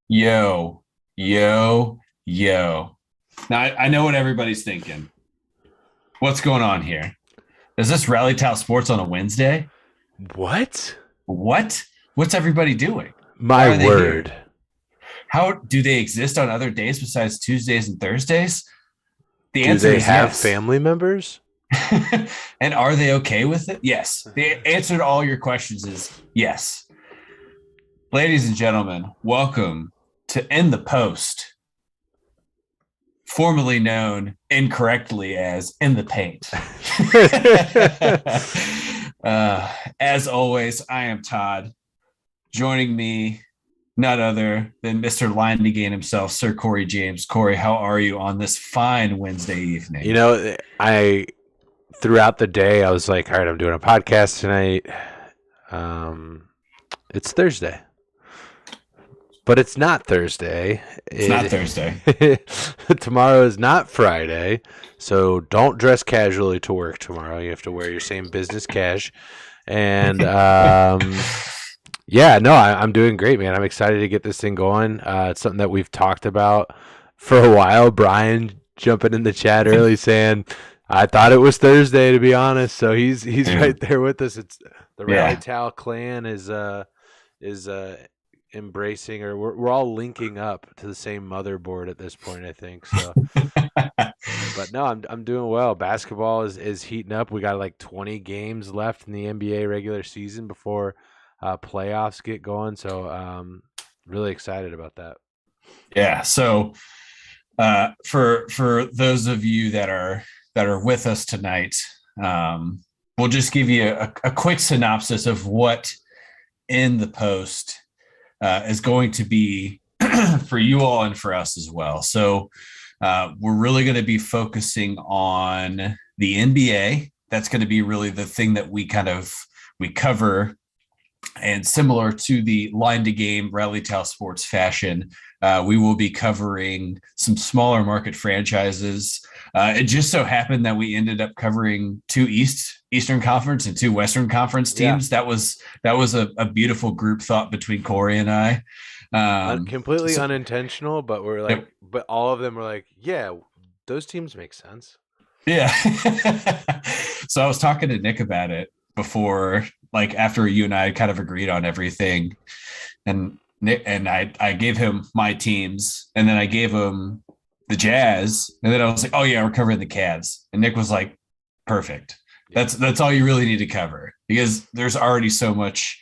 Yo, yo. Now, I know what everybody's thinking. What's going on here? Is this Rally Towel Sports on a Wednesday? What? What? What's everybody doing? Why My are they here? word. How do they exist on other days besides Tuesdays and Thursdays? The Do answer they is have yes. family members? And are they okay with it? Yes. The answer to all your questions is yes. Ladies and gentlemen, welcome to In the Post, formerly known incorrectly as In the Paint. As always, I am Todd. Joining me, none other than Mr. Line to Gain himself, Sir Corey James. Corey, how are you on this fine Wednesday You evening? know, I throughout the day I was like, all right, I'm doing a podcast tonight. Um, it's Thursday, but it's not Thursday. It's not Thursday. Tomorrow is not Friday, so don't dress casually to work tomorrow. You have to wear your same business cash, and yeah, no, I'm doing great, man. I'm excited to get this thing going. It's something that we've talked about for a while. Brian jumping in the chat early saying, "I thought it was Thursday, to be honest." So he's right Dude, there with us. It's the Rally yeah. Tal clan is embracing, or we're all linking up to the same motherboard at this point, I think. So, but no, I'm doing well. Basketball is heating up. We got like 20 games left in the NBA regular season before playoffs get going. So really excited about that. Yeah. So for those of you that are with us tonight, we'll just give you a quick synopsis of what in the post is going to be for you all and for us as well. So we're really going to be focusing on the NBA. That's going to be really the thing that we cover, and similar to the line to game rally towel sports fashion, we will be covering some smaller market franchises. It just so happened that we ended up covering two Eastern Conference and two Western Conference Yeah, teams. That was a beautiful group thought between Corey and I. completely So unintentional, but we're like, yep, but all of them were like, yeah, those teams make sense. yeah. So I was talking to Nick about it before, like after you and I kind of agreed on everything, and Nick and I gave him my teams, and then I gave him the Jazz, and then I was like, "Oh yeah, we're covering the Cavs," and Nick was like, "Perfect. Yeah, That's all you really need to cover because there's already so much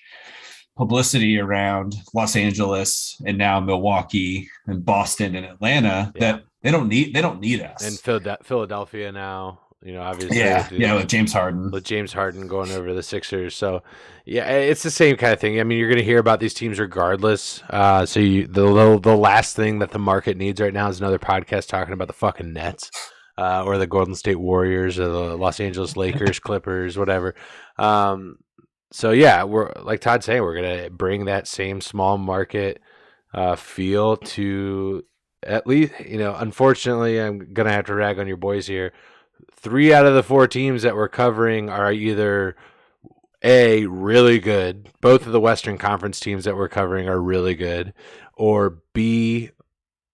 publicity around Los Angeles and now Milwaukee and Boston and Atlanta yeah, that they don't need and us." Philadelphia now. Obviously Yeah, yeah, with James Harden. with James Harden going over the Sixers. So, yeah, it's the same kind of thing. I mean, you're going to hear about these teams regardless. So the last thing that the market needs right now is another podcast talking about the fucking Nets, or the Golden State Warriors, or the Los Angeles Lakers, Clippers, whatever. Um, so yeah, we're like Todd saying, we're going to bring that same small market feel to at least. Unfortunately, I'm going to have to rag on your boys here. Three out of the four teams that we're covering are either A, really good. Both of the Western Conference teams that we're covering are really good, or B,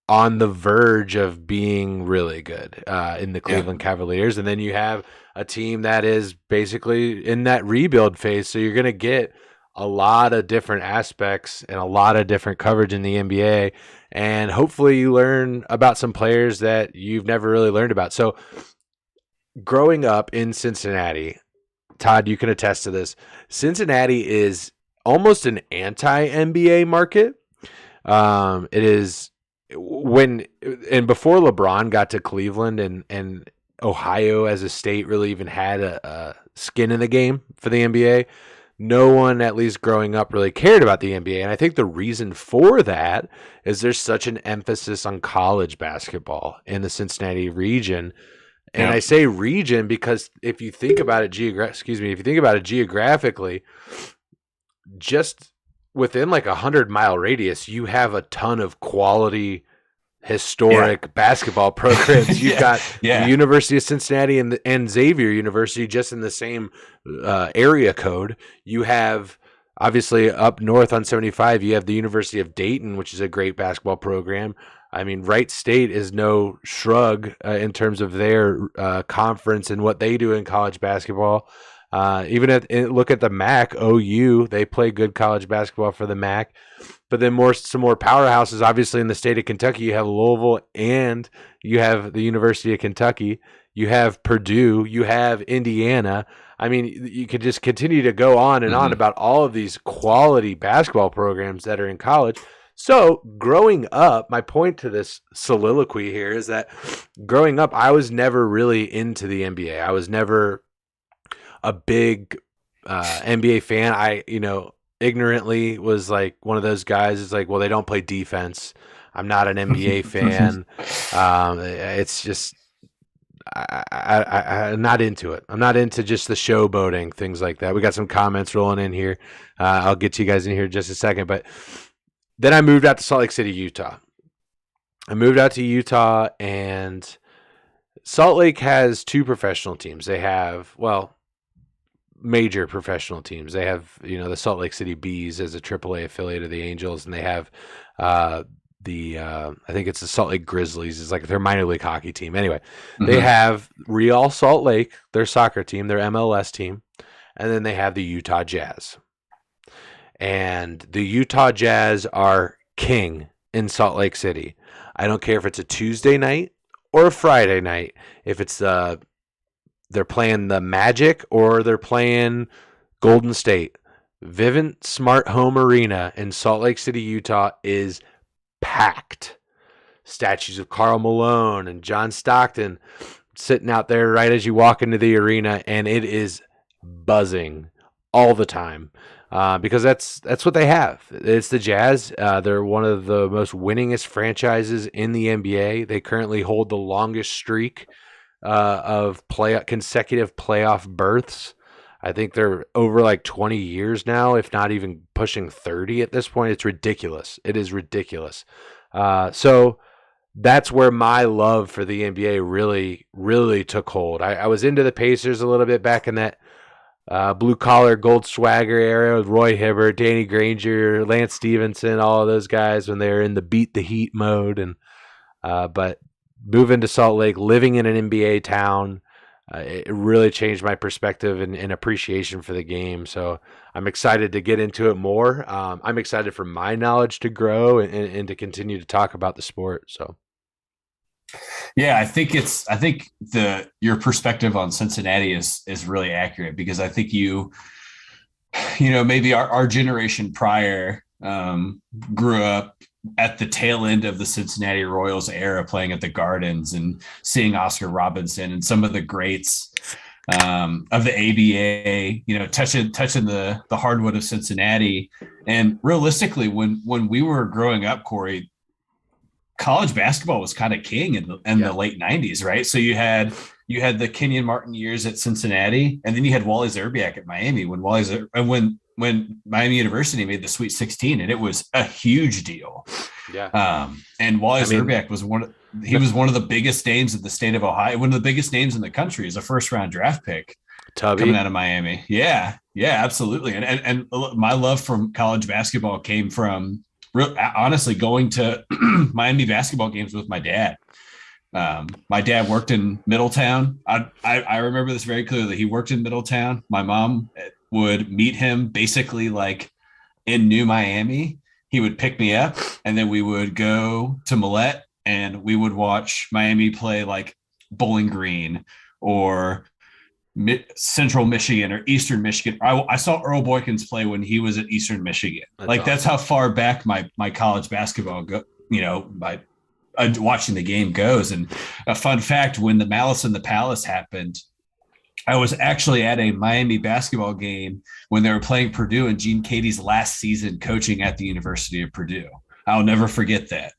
on the verge of being really good in the Yeah, Cleveland Cavaliers. And then you have a team that is basically in that rebuild phase. So you're going to get a lot of different aspects and a lot of different coverage in the NBA. And hopefully you learn about some players that you've never really learned about. So growing up in Cincinnati, Todd, you can attest to this. Cincinnati is almost an anti NBA market. It is when and before LeBron got to Cleveland, and Ohio as a state really even had a skin in the game for the NBA. No one, at least growing up, really cared about the NBA. And I think the reason for that is there's such an emphasis on college basketball in the Cincinnati region. And I yeah, say region because if you think about it if you think about it geographically, just within like 100-mile radius, you have a ton of quality yeah, historic basketball programs. You've yeah, got the yeah, University of Cincinnati and Xavier University just in the same area code. You have Obviously, up north on 75, you have the University of Dayton, which is a great basketball program. I mean, Wright State is no shrug in terms of their conference and what they do in college basketball. Look at the MAC, OU, they play good college basketball for the MAC. But then some more powerhouses, obviously in the state of Kentucky, you have Louisville and you have the University of Kentucky. You have Purdue, you have Indiana. I mean, you could just continue to go on and on about all of these quality basketball programs that are in college. So growing up, my point to this soliloquy here is that growing up, I was never really into the NBA. I was never a big NBA fan. I, ignorantly was like one of those guys. It's like, well, they don't play defense. I'm not an NBA fan. It's just, I'm not into it. I'm not into just the showboating, things like that. We got some comments rolling in here. I'll get to you guys in here in just a second. But then I moved out to Salt Lake City, Utah. And Salt Lake has two professional teams. They have, major professional teams. They have, the Salt Lake City Bees as a AAA affiliate of the Angels, and they have I think it's the Salt Lake Grizzlies. It's like their minor league hockey team. Anyway, they have Real Salt Lake, their soccer team, their MLS team, and then they have the Utah Jazz. And the Utah Jazz are king in Salt Lake City. I don't care if it's a Tuesday night or a Friday night. If it's they're playing the Magic or they're playing Golden State. Vivint Smart Home Arena in Salt Lake City, Utah is packed. Statues of Karl Malone and John Stockton sitting out there right as you walk into the arena, and it is buzzing all the time because that's what they have. It's the Jazz. They're one of the most winningest franchises in the NBA. They currently hold the longest streak of consecutive playoff berths. I think they're over like 20 years now, if not even pushing 30 at this point. It's ridiculous. It is ridiculous. So that's where my love for the NBA really, really took hold. I was into the Pacers a little bit back in that blue-collar gold swagger era with Roy Hibbert, Danny Granger, Lance Stevenson, all of those guys when they were in the beat the heat mode. And but moving to Salt Lake, living in an NBA town, it really changed my perspective and appreciation for the game. So I'm excited to get into it more. I'm excited for my knowledge to grow and to continue to talk about the sport. So, yeah, I think your perspective on Cincinnati is really accurate, because I think maybe our generation prior grew up at the tail end of the Cincinnati Royals era, playing at the Gardens and seeing Oscar Robinson and some of the greats of the ABA, touching the hardwood of Cincinnati. And realistically, when we were growing up, Corey, college basketball was kind of king in the late 90s, right? So you had the Kenyon Martin years at Cincinnati, and then you had Wally Zerbiak at Miami when Miami University made the Sweet 16, and it was a huge deal. Yeah. And Wally Zerbiak was one of the biggest names in the state of Ohio, one of the biggest names in the country, as a first-round draft pick coming out of Miami. Yeah, absolutely. And my love from college basketball came from honestly going to Miami basketball games with my dad. My dad worked in Middletown. I remember this very clearly. He worked in Middletown. My mom would meet him basically like in New Miami. He would pick me up, and then we would go to Millette, and we would watch Miami play like Bowling Green or Central Michigan or Eastern Michigan. I saw Earl Boykins play when he was at Eastern Michigan. That's how far back my college basketball watching the game goes. And a fun fact, when the Malice in the Palace happened, I was actually at a Miami basketball game when they were playing Purdue in Gene Katie's last season coaching at the University of Purdue. I'll never forget that,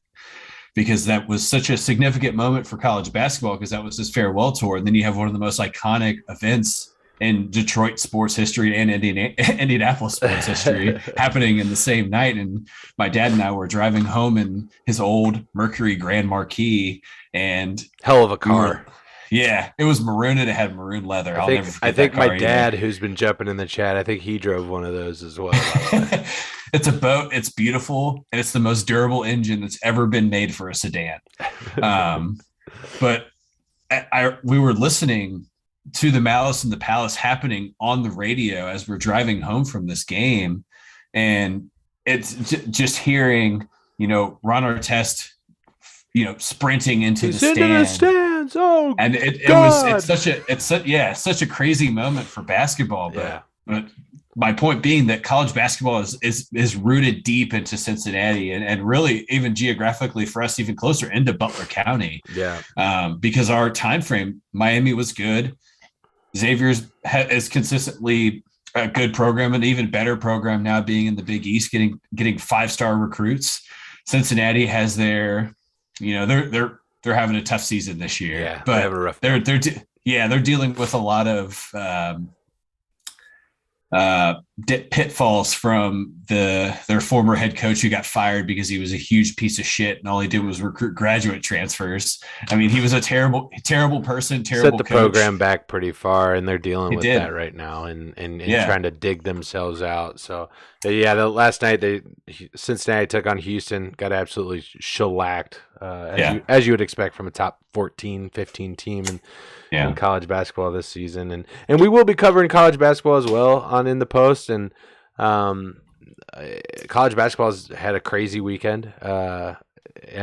because that was such a significant moment for college basketball, because that was his farewell tour. And then you have one of the most iconic events in Detroit sports history and Indianapolis sports history happening in the same night. And my dad and I were driving home in his old Mercury Grand Marquis, and hell of a car. Yeah, it was maroon and it had maroon leather. I'll never I forget that think my car either. dad, who's been jumping in the chat, I think he drove one of those as well. By the way, It's a boat. It's beautiful, and it's the most durable engine that's ever been made for a sedan. Um, but we were listening to the Malice in the Palace happening on the radio as we're driving home from this game, and it's just hearing Ron Artest sprinting into the he's into the stand. stands. Oh, And it's God. such a crazy moment for basketball, but my point being that college basketball is rooted deep into Cincinnati and really even geographically for us even closer into Butler County. Because our time frame, Miami was good. Xavier's is consistently a good program, an even better program now being in the Big East, getting 5-star recruits. Cincinnati has their, they're having a tough season this year. Yeah, but they're dealing with a lot of pitfalls from their former head coach who got fired because he was a huge piece of shit and all he did was recruit graduate transfers. I mean, he was a terrible person, terrible set the coach. program back pretty far, and they're dealing with that right now and trying to dig themselves out. So last night Cincinnati took on Houston, got absolutely shellacked, as you would expect from a top 14, 15 team in college basketball this season, and we will be covering college basketball as well on In the Post, and college basketball's had a crazy weekend. I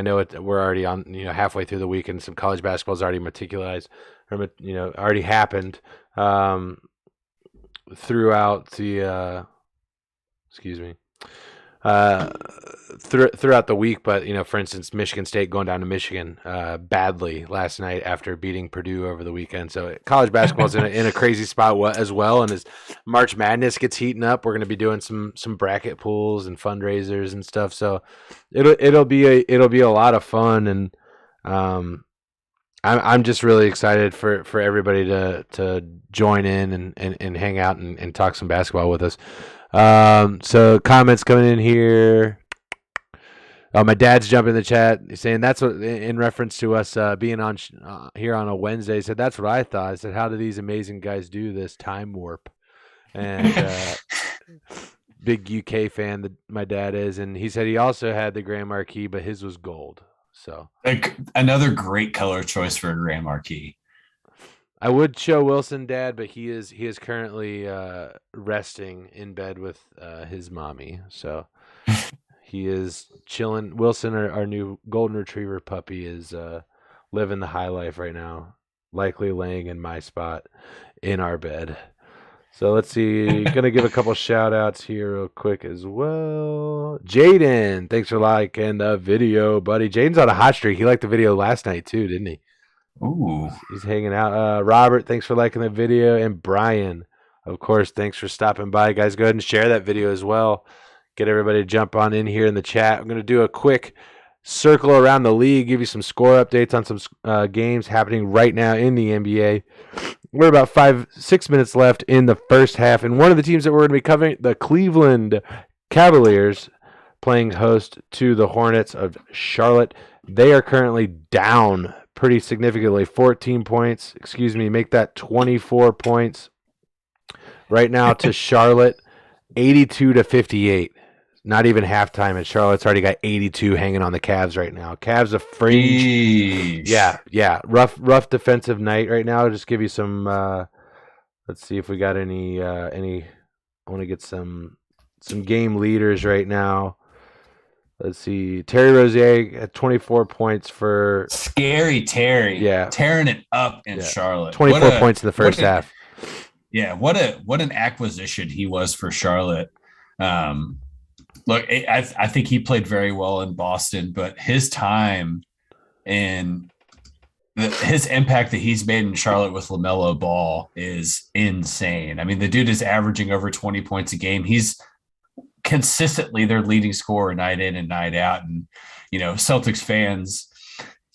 know we're already on halfway through the weekend. Some college basketball's already already happened throughout the throughout the week, but for instance, Michigan State going down to Michigan badly last night after beating Purdue over the weekend. So college basketball's in a crazy spot as well. And as March Madness gets heating up, we're going to be doing some bracket pools and fundraisers and stuff. So it'll be a lot of fun, and I'm just really excited for everybody to join in and hang out and talk some basketball with us. So comments coming in here. Oh, my dad's jumping in the chat. He's saying that's what, in reference to us being on here on a Wednesday. He said that's what I thought. I said, how do these amazing guys do this time warp? And big UK fan that my dad is, and he said he also had the Grand Marquis, but his was gold. So another great color choice for a Grand Marquis. I would show Wilson, Dad, but he is currently resting in bed with his mommy. So he is chilling. Wilson, our new golden retriever puppy, is living the high life right now, likely laying in my spot in our bed. So let's see. Gonna give a couple shout outs here real quick as well. Jaden, thanks for liking the video, buddy. Jaden's on a hot streak. He liked the video last night too, didn't he? Ooh. He's hanging out. Robert, thanks for liking the video. And Brian, of course, thanks for stopping by. Guys, go ahead and share that video as well. Get everybody to jump on in here in the chat. I'm going to do a quick circle around the league, give you some score updates on some games happening right now in the NBA. We're about 5-6 minutes left in the first half. And one of the teams that we're going to be covering, the Cleveland Cavaliers, playing host to the Hornets of Charlotte. They are currently down pretty significantly, 14 points. Make that 24 points right now to Charlotte, 82-58. Not even halftime, and Charlotte's already got 82 hanging on the Cavs right now. Cavs a fringe. Jeez. Yeah. Rough defensive night right now. Just give you some. Let's see if we got any. I want to get some game leaders right now. Let's see. Terry Rozier had 24 points for Scary Terry. Yeah, tearing it up in Charlotte. 24 points in the first half. Yeah, what an acquisition he was for Charlotte. Look, I think he played very well in Boston, but his time and his impact that he's made in Charlotte with LaMelo Ball is insane. I mean, the dude is averaging over 20 points a game. He's consistently their leading scorer night in and night out. And, Celtics fans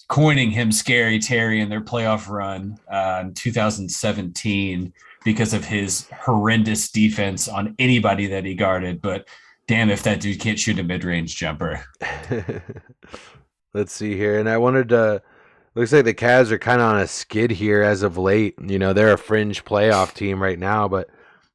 coining him Scary Terry in their playoff run in 2017 because of his horrendous defense on anybody that he guarded. But damn, if that dude can't shoot a mid-range jumper. Let's see here. And I wanted to Looks like the Cavs are kind of on a skid here as of late. They're a fringe playoff team right now, but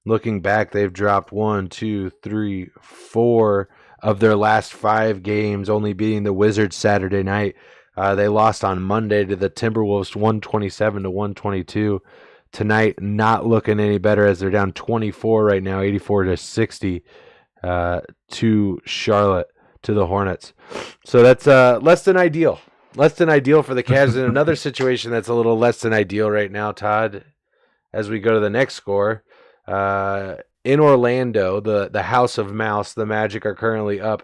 looking back, they've dropped 1, 2, 3, 4 of their last 5 games, only beating the Wizards Saturday night. They lost on Monday to the Timberwolves 127 to 122. Tonight, not looking any better as they're down 24 right now, 84 to 60 to Charlotte, to the Hornets. So that's less than ideal. Less than ideal for the Cavs. In another situation that's a little less than ideal right now, Todd, as we go to the next score. In Orlando, the House of Mouse, the Magic are currently up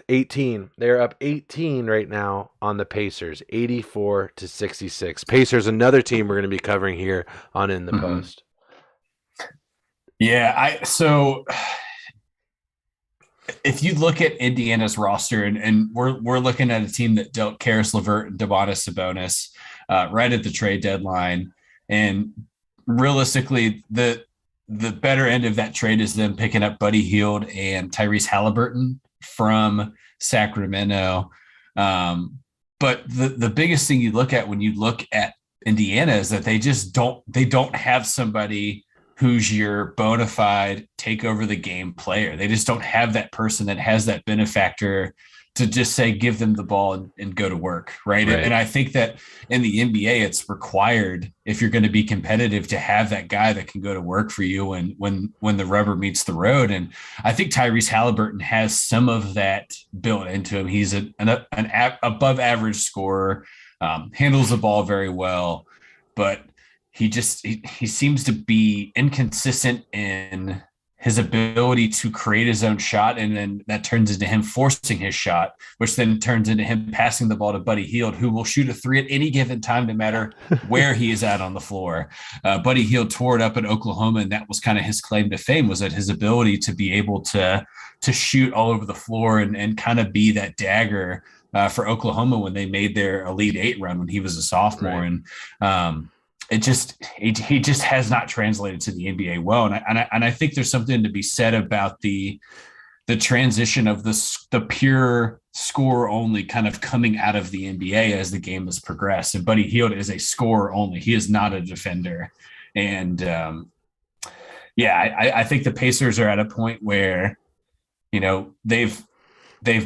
18. They're up 18 right now on the Pacers, 84 to 66. Pacers, another team we're going to be covering here on In the Post. Yeah, so if you look at Indiana's roster, and we're looking at a team that dealt Karis LeVert and Domantas Sabonis right at the trade deadline, and realistically, the better end of that trade is them picking up Buddy Hield and Tyrese Halliburton from Sacramento. But the biggest thing you look at when you look at Indiana is that they don't have somebody who's your bona fide take over the game player. They just don't have that person that has that benefactor to just say, give them the ball and go to work. Right. And I think that in the NBA, it's required, if you're going to be competitive, to have that guy that can go to work for you when the rubber meets the road. And I think Tyrese Halliburton has some of that built into him. He's an above average scorer, handles the ball very well, but he seems to be inconsistent in his ability to create his own shot, and then that turns into him forcing his shot, which then turns into him passing the ball to Buddy Hield, who will shoot a 3 at any given time, no matter where he is at on the floor. Buddy Hield tore it up in Oklahoma, and that was kind of his claim to fame, was that his ability to be able to shoot all over the floor and kind of be that dagger for Oklahoma when they made their Elite Eight run when he was a sophomore. Right. And he just has not translated to the NBA well, and I think there's something to be said about the transition of the pure score only kind of coming out of the NBA as the game has progressed. And Buddy Hield is a scorer only; he is not a defender. And I think the Pacers are at a point where they've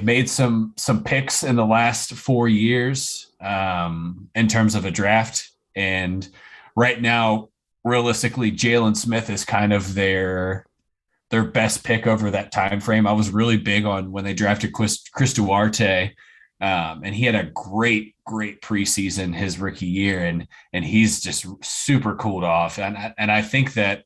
made some picks in the last 4 years in terms of a draft. And right now, realistically, Jalen Smith is kind of their best pick over that time frame. I was really big on when they drafted Chris Duarte, and he had a great preseason his rookie year, and he's just super cooled off. And I think that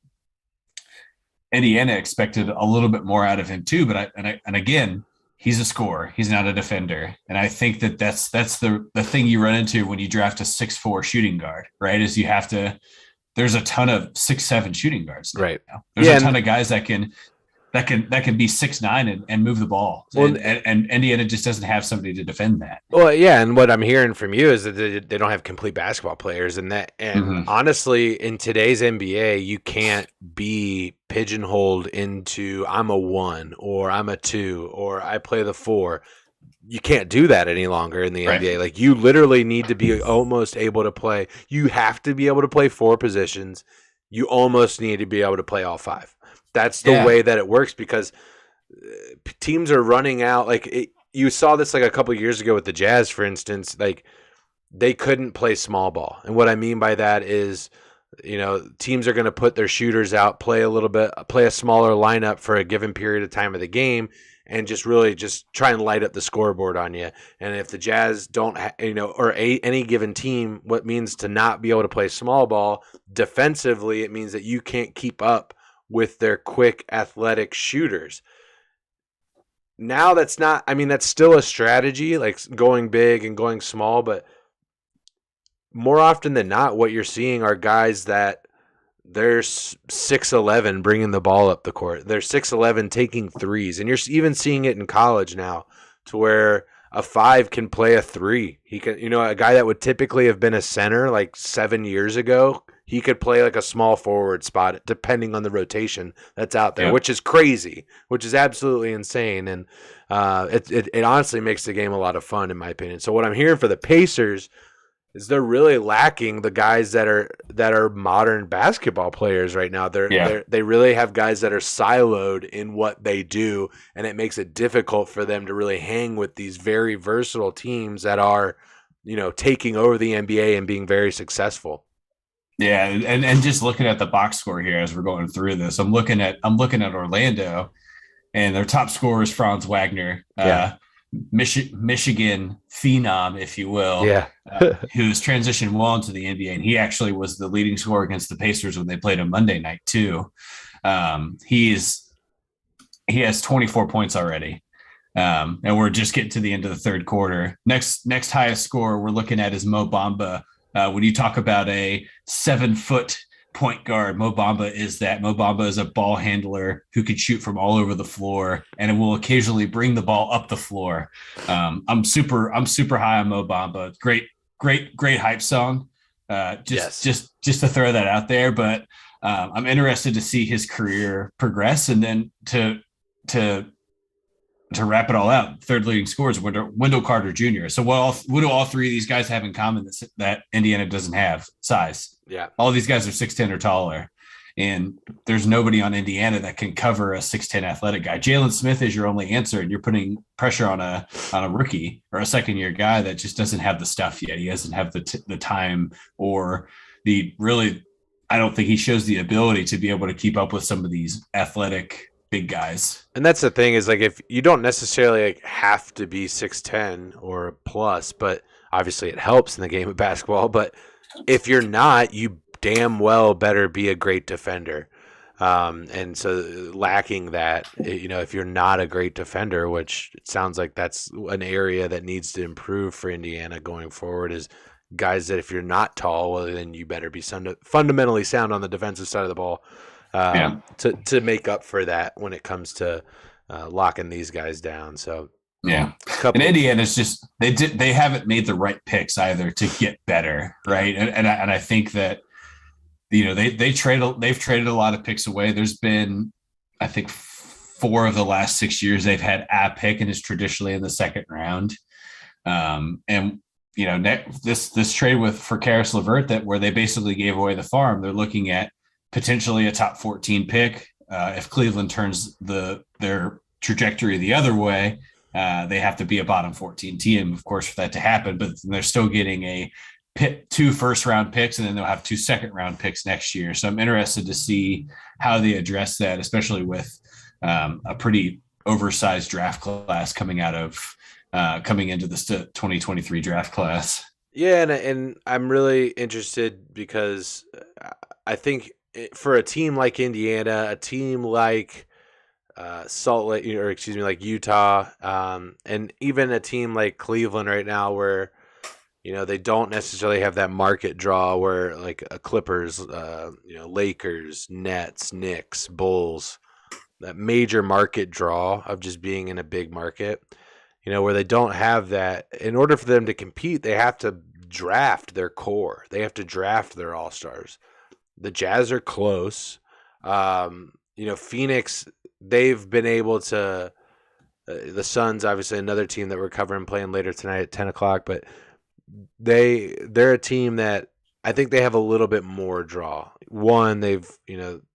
Indiana expected a little bit more out of him too. But again, he's a scorer. He's not a defender. And I think that that's the thing you run into when you draft a 6'4" shooting guard, right? Is there's a ton of 6'7" shooting guards. Right. Now. There's a ton of guys that can be 6'9" and move the ball. Well, and Indiana just doesn't have somebody to defend that. Well, yeah, and what I'm hearing from you is that they don't have complete basketball players, and honestly, in today's NBA, you can't be pigeonholed into I'm a 1 or I'm a 2 or I play the 4. You can't do that any longer in the NBA. Like, you literally need to be almost able to play. You have to be able to play 4 positions. You almost need to be able to play all 5. That's the way that it works, because teams are running out. You saw this like a couple of years ago with the Jazz, for instance. Like, they couldn't play small ball, and what I mean by that is, teams are going to put their shooters out, play a smaller lineup for a given period of time of the game, and just really just try and light up the scoreboard on you. And if the Jazz don't, or any given team, what means to not be able to play small ball defensively, it means that you can't keep up with their quick, athletic shooters. Now that's still a strategy, like going big and going small, but more often than not, what you're seeing are guys that they're 6'11" bringing the ball up the court. They're 6'11" taking threes, and you're even seeing it in college now, to where a 5 can play a 3. He can, a guy that would typically have been a center like 7 years ago, he could play like a small forward spot depending on the rotation that's out there, Yep. which is crazy, which is absolutely insane. And it honestly makes the game a lot of fun, in my opinion. So what I'm hearing for the Pacers is they're really lacking the guys that are modern basketball players right now. They really have guys that are siloed in what they do, and it makes it difficult for them to really hang with these very versatile teams that are, taking over the NBA and being very successful. Yeah, and just looking at the box score here as we're going through this, I'm looking at Orlando, and their top scorer is Franz Wagner. Yeah. Michigan phenom, if you will, Yeah. who's transitioned well into the NBA, and he actually was the leading scorer against the Pacers when they played on Monday night too. He has 24 points already, and we're just getting to the end of the third quarter. Next highest score we're looking at is Mo Bamba. When you talk about a 7-foot point guard, Mo Bamba is that. Mo Bamba is a ball handler who can shoot from all over the floor, and it will occasionally bring the ball up the floor. I'm super high on Mo Bamba. Great hype song. Just to throw that out there, but I'm interested to see his career progress, and then to wrap it all out, third leading scorer is Wendell Carter Jr. So what do all three of these guys have in common that Indiana doesn't have? Size. Yeah. All these guys are 6'10" or taller, and there's nobody on Indiana that can cover a 6'10" athletic guy. Jalen Smith is your only answer, and you're putting pressure on a rookie or a second-year guy that just doesn't have the stuff yet. He doesn't have the time or I don't think he shows the ability to be able to keep up with some of these athletic big guys. And that's the thing is, like, if you don't necessarily have to be 6'10" or plus, but obviously it helps in the game of basketball. But if you're not, you damn well better be a great defender. And so lacking that, if you're not a great defender, which it sounds like that's an area that needs to improve for Indiana going forward, is guys that if you're not tall, well, then you better be fundamentally sound on the defensive side of the ball. To make up for that when it comes to locking these guys down. So and Indiana's just they haven't made the right picks either to get better, right? And I think that they've traded a lot of picks away. There's been, I think, 4 of the last 6 years they've had a pick, and it's traditionally in the second round. And this trade for Karis LeVert where they basically gave away the farm, they're looking at potentially a top 14 pick. If Cleveland turns their trajectory the other way, they have to be a bottom 14 team, of course, for that to happen. But they're still getting 2 first-round picks, and then they'll have 2 second-round picks next year. So I'm interested to see how they address that, especially with a pretty oversized draft class coming into this 2023 draft class. Yeah, and I'm really interested because I think for a team like Indiana, a team like like Utah, and even a team like Cleveland right now, where they don't necessarily have that market draw where like a Clippers, Lakers, Nets, Knicks, Bulls, that major market draw of just being in a big market, where they don't have that. In order for them to compete, they have to draft their core. They have to draft their all-stars. The Jazz are close. Phoenix, they've been able to the Suns, obviously another team that we're covering, playing later tonight at 10 o'clock, but they're a team that I think they have a little bit more draw. One, they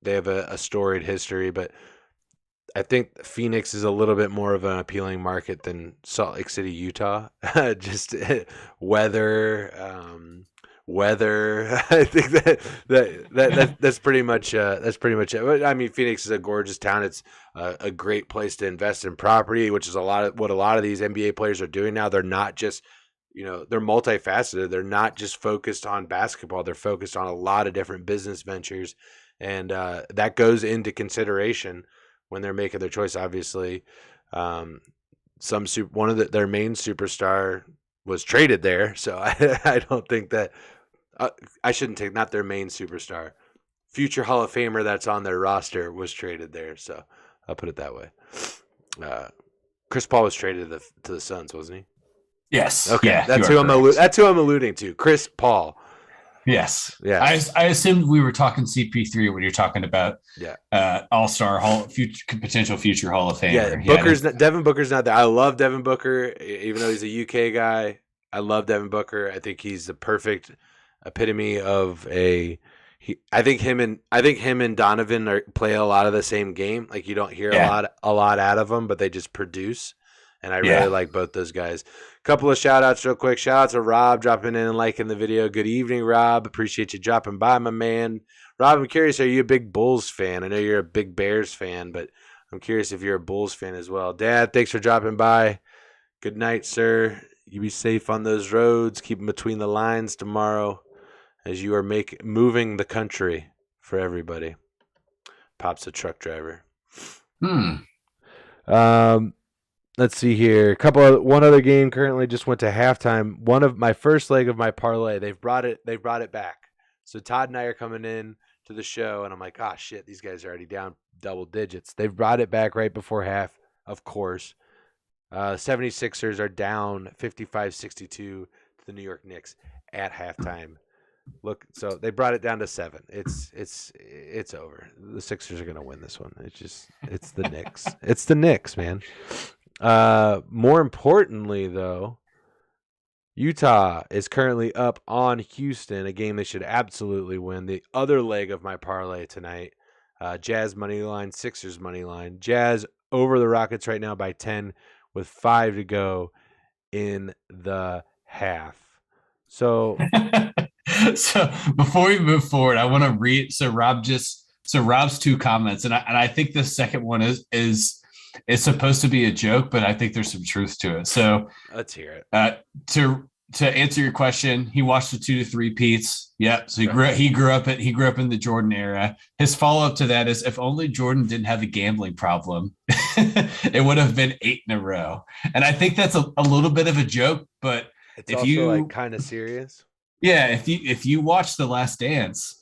have a storied history, but I think Phoenix is a little bit more of an appealing market than Salt Lake City, Utah. Just weather. I think that's pretty much it. I mean, Phoenix is a gorgeous town. It's a great place to invest in property, which is what a lot of these NBA players are doing now. They're not just they're multifaceted. They're not just focused on basketball. They're focused on a lot of different business ventures, and that goes into consideration when they're making their choice. Obviously, their main superstar was traded there, so I don't think that. I shouldn't take, not their main superstar. Future Hall of Famer that's on their roster was traded there, so I'll put it that way. Chris Paul was traded to the Suns, wasn't he? Yes. Okay, yeah, that's who I'm alluding to. Chris Paul. Yes. Yes. I assumed we were talking CP3 when you're talking about Yeah. All-Star potential future Hall of Yeah. Famer. Yeah. Devin Booker's not there. I love Devin Booker, even though he's a UK guy. I love Devin Booker. I think he's the perfect epitome of a. I think him and Donovan play a lot of the same game. Like you don't hear Yeah. a lot out of them, but they just produce. And I really Yeah. like both those guys. Couple of shout outs real quick. Shout out to Rob dropping in and liking the video. Good evening, Rob. Appreciate you dropping by, my man. Rob, I'm curious, are you a big Bulls fan? I know you're a big Bears fan, but I'm curious if you're a Bulls fan as well. Dad, thanks for dropping by. Good night, sir. You be safe on those roads. Keep them between the lines tomorrow as you are moving the country for everybody. Pop's a truck driver. Let's see here. One other game currently just went to halftime. One of my first leg of my parlay. They've brought it back. So Todd and I are coming in to the show, and I'm like, oh shit, these guys are already down double digits. They've brought it back right before half, of course. 76ers are down 55-62 to the New York Knicks at halftime. Look, so they brought it down to 7. It's over. The Sixers are gonna win this one. It's the Knicks. It's the Knicks, man. More importantly, though, Utah is currently up on Houston, a game they should absolutely win. The other leg of my parlay tonight, Jazz money line, Sixers money line. Jazz over the Rockets right now by 10 with 5 to go in the half. So, so before we move forward, I want to read. So Rob's 2 comments, and I think the second one is supposed to be a joke, but I think there's some truth to it. So let's hear it. To answer your question, he watched the 2 to 3 Pete's. Yep. So he grew up in the Jordan era. His follow up to that is, if only Jordan didn't have a gambling problem, it would have been 8 in a row. And I think that's a little bit of a joke, but it's also like kind of serious. Yeah, if you watch The Last Dance,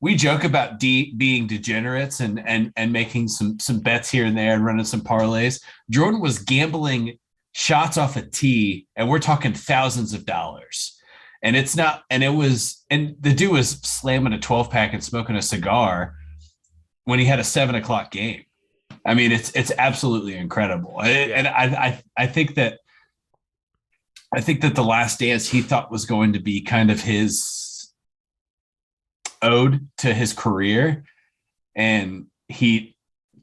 we joke about being degenerates and making some bets here and there and running some parlays. Jordan was gambling shots off a tee, and we're talking thousands of dollars. And the dude was slamming a 12-pack and smoking a cigar when he had a 7:00 game. I mean, it's absolutely incredible. And I think that The Last Dance he thought was going to be kind of his ode to his career, and he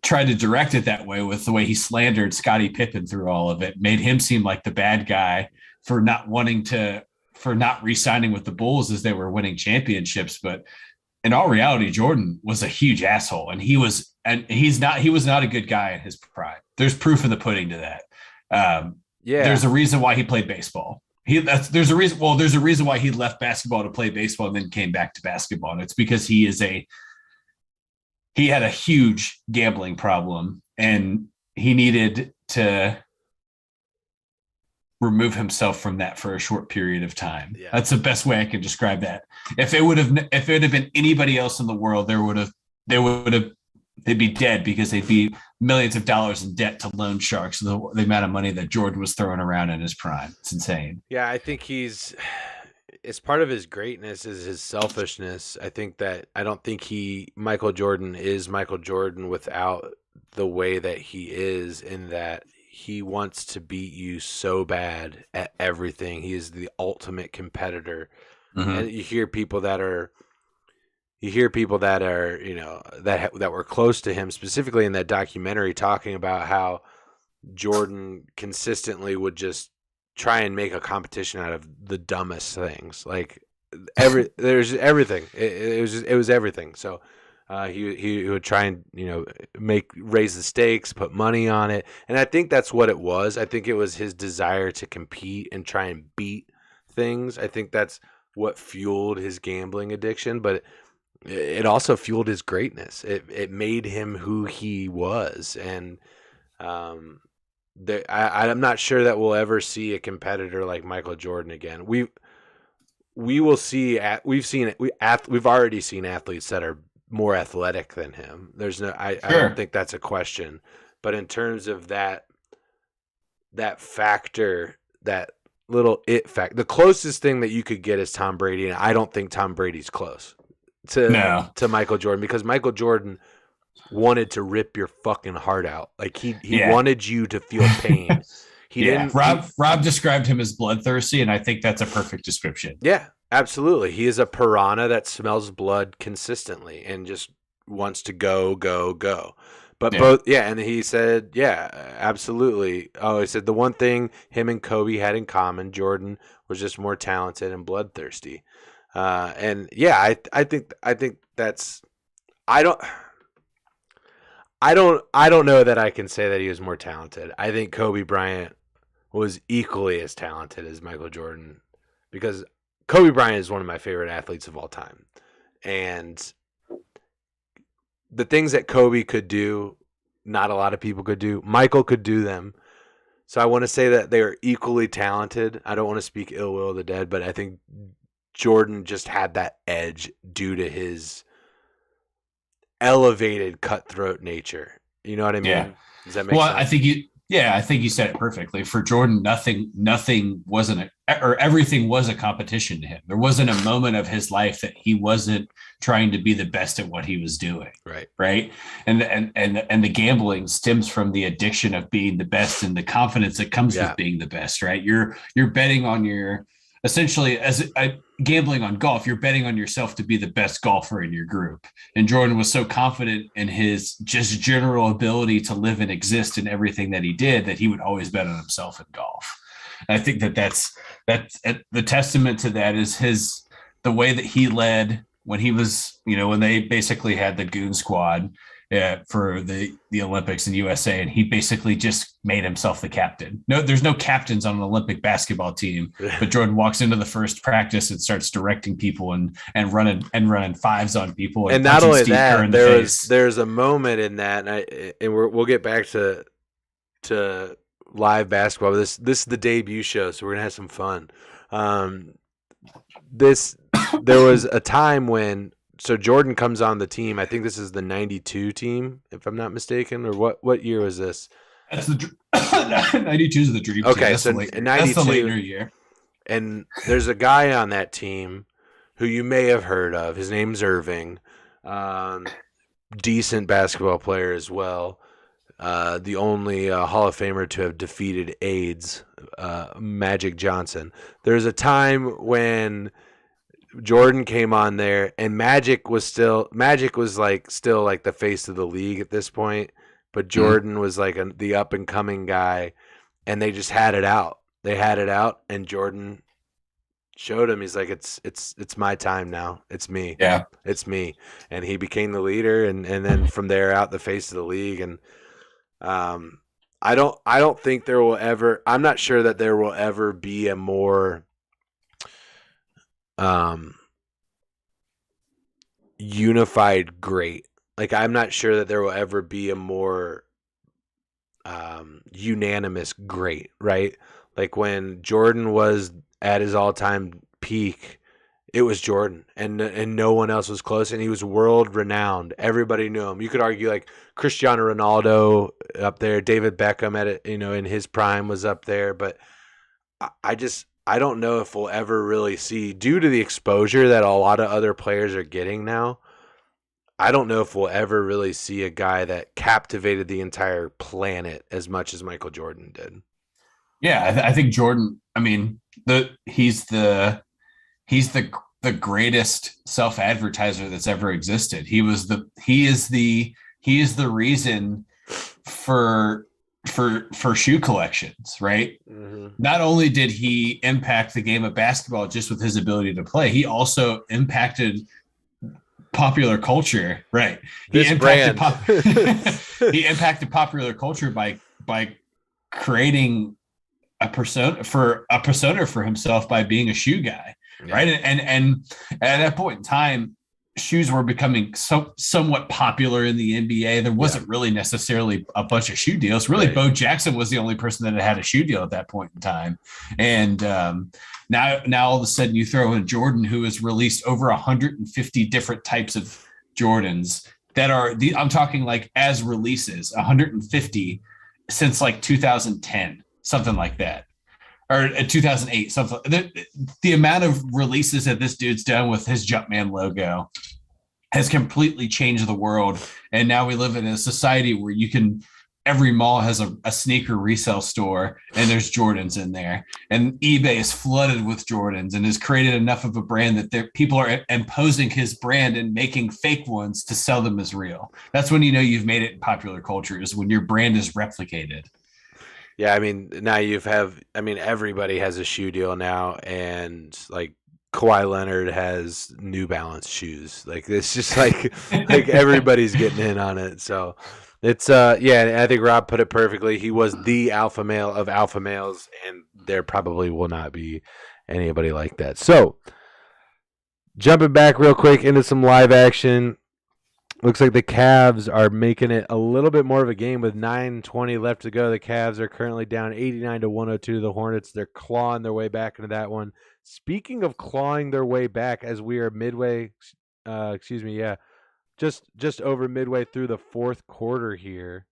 tried to direct it that way with the way he slandered Scottie Pippen through all of it, made him seem like the bad guy for not re-signing with the Bulls as they were winning championships. But in all reality, Jordan was a huge asshole, and he was not a good guy in his prime. There's proof in the pudding to that. There's a reason why he played baseball. There's a reason why he left basketball to play baseball and then came back to basketball. And it's because he had a huge gambling problem, and he needed to remove himself from that for a short period of time. Yeah. That's the best way I can describe that. If it would have been anybody else in the world, they'd be dead, because they'd be millions of dollars in debt to loan sharks. The amount of money that Jordan was throwing around in his prime. It's insane. Yeah, I think it's part of his greatness is his selfishness. I don't think Michael Jordan is Michael Jordan without the way that he is, in that he wants to beat you so bad at everything. He is the ultimate competitor. Mm-hmm. And you hear people that are, that were close to him, specifically in that documentary, talking about how Jordan consistently would just try and make a competition out of the dumbest things. Like there's everything. It was everything. So he would try and raise the stakes, put money on it, and I think that's what it was. I think it was his desire to compete and try and beat things. I think that's what fueled his gambling addiction, but it also fueled his greatness. It made him who he was, and I'm not sure that we'll ever see a competitor like Michael Jordan again. We will see. We've already seen athletes that are more athletic than him. I don't think that's a question. But in terms of that factor that little it fact. The closest thing that you could get is Tom Brady, and I don't think Tom Brady's close No. to Michael Jordan, because Michael Jordan wanted to rip your fucking heart out. Like he Yeah. wanted you to feel pain. He Yeah. didn't. Rob described him as bloodthirsty, and I think that's a perfect description. Yeah, absolutely. He is a piranha that smells blood consistently and just wants to go, go, go. But and he said, yeah, absolutely. Oh, he said the one thing him and Kobe had in common, Jordan was just more talented and bloodthirsty. And yeah, I think that's, I don't know that I can say that he was more talented. I think Kobe Bryant was equally as talented as Michael Jordan, because Kobe Bryant is one of my favorite athletes of all time. And the things that Kobe could do, not a lot of people could do. Michael could do them. So I want to say that they are equally talented. I don't want to speak ill will of the dead, but I think Jordan just had that edge due to his elevated cutthroat nature. You know what I mean? Yeah. Does that make sense? I think you said it perfectly. For Jordan, nothing wasn't or everything was a competition to him. There wasn't a moment of his life that he wasn't trying to be the best at what he was doing. Right. And the gambling stems from the addiction of being the best and the confidence that comes with being the best. Right. You're betting on your, essentially, as gambling on golf, you're betting on yourself to be the best golfer in your group. And Jordan was so confident in his just general ability to live and exist in everything that he did that he would always bet on himself in golf. And I think that's the testament to that is the way that he led when he was, when they basically had the goon squad for the Olympics in USA, and he basically just made himself the captain. No, there's no captains on an Olympic basketball team, but Jordan walks into the first practice and starts directing people and running fives on people. And not only that, there's a moment in that, and we'll get back to live basketball. This is the debut show, so we're gonna have some fun. There was a time when. So Jordan comes on the team. I think this is the 92 team, if I'm not mistaken. Or what year was this? That's the 92 is the dream team. Okay, so 92, that's the later year. And there's a guy on that team who you may have heard of. His name's Irving. Decent basketball player as well. The only Hall of Famer to have defeated AIDS, Magic Johnson. There's a time when Jordan came on there, and Magic was still like the face of the league at this point, but Jordan was like the up and coming guy, and they just had it out. They had it out, and Jordan showed him. He's like, it's my time now. It's me. Yeah, it's me. And he became the leader, and then from there out, the face of the league. And I don't think there will ever. I'm not sure that there will ever be a more unified great. Like, I'm not sure that there will ever be a more unanimous great, right? Like when Jordan was at his all-time peak, it was Jordan, and no one else was close, and he was world renowned. Everybody knew him. You could argue like Cristiano Ronaldo up there, David Beckham at it, in his prime was up there, but I don't know if we'll ever really see, due to the exposure that a lot of other players are getting now, I don't know if we'll ever really see a guy that captivated the entire planet as much as Michael Jordan did. Yeah, I think Jordan, I mean, he's the greatest self-advertiser that's ever existed. He is the reason for shoe collections, right? Mm-hmm. Not only did he impact the game of basketball just with his ability to play, he also impacted popular culture, right? He impacted popular culture by creating a persona for himself by being a shoe guy, right? And at that point in time, shoes were becoming somewhat popular in the NBA. There wasn't really necessarily a bunch of shoe deals. Really, Bo Jackson was the only person that had a shoe deal at that point in time. And now all of a sudden you throw in Jordan, who has released over 150 different types of Jordans that are I'm talking like as releases, 150 since like 2010, something like that. or 2008, something. The amount of releases that this dude's done with his Jumpman logo has completely changed the world. And now we live in a society where every mall has a sneaker resale store and there's Jordans in there. And eBay is flooded with Jordans and has created enough of a brand that people are imposing his brand and making fake ones to sell them as real. That's when you know you've made it in popular culture, is when your brand is replicated. Yeah, I mean, now everybody has a shoe deal now, and like Kawhi Leonard has New Balance shoes. Like it's just like everybody's getting in on it. So it's yeah, I think Rob put it perfectly. He was the alpha male of alpha males, and there probably will not be anybody like that. So jumping back real quick into some live action. Looks like the Cavs are making it a little bit more of a game with 9:20 left to go. The Cavs are currently down 89-102 to the Hornets. They're clawing their way back into that one. Speaking of clawing their way back, as we are midway, just over midway through the fourth quarter here,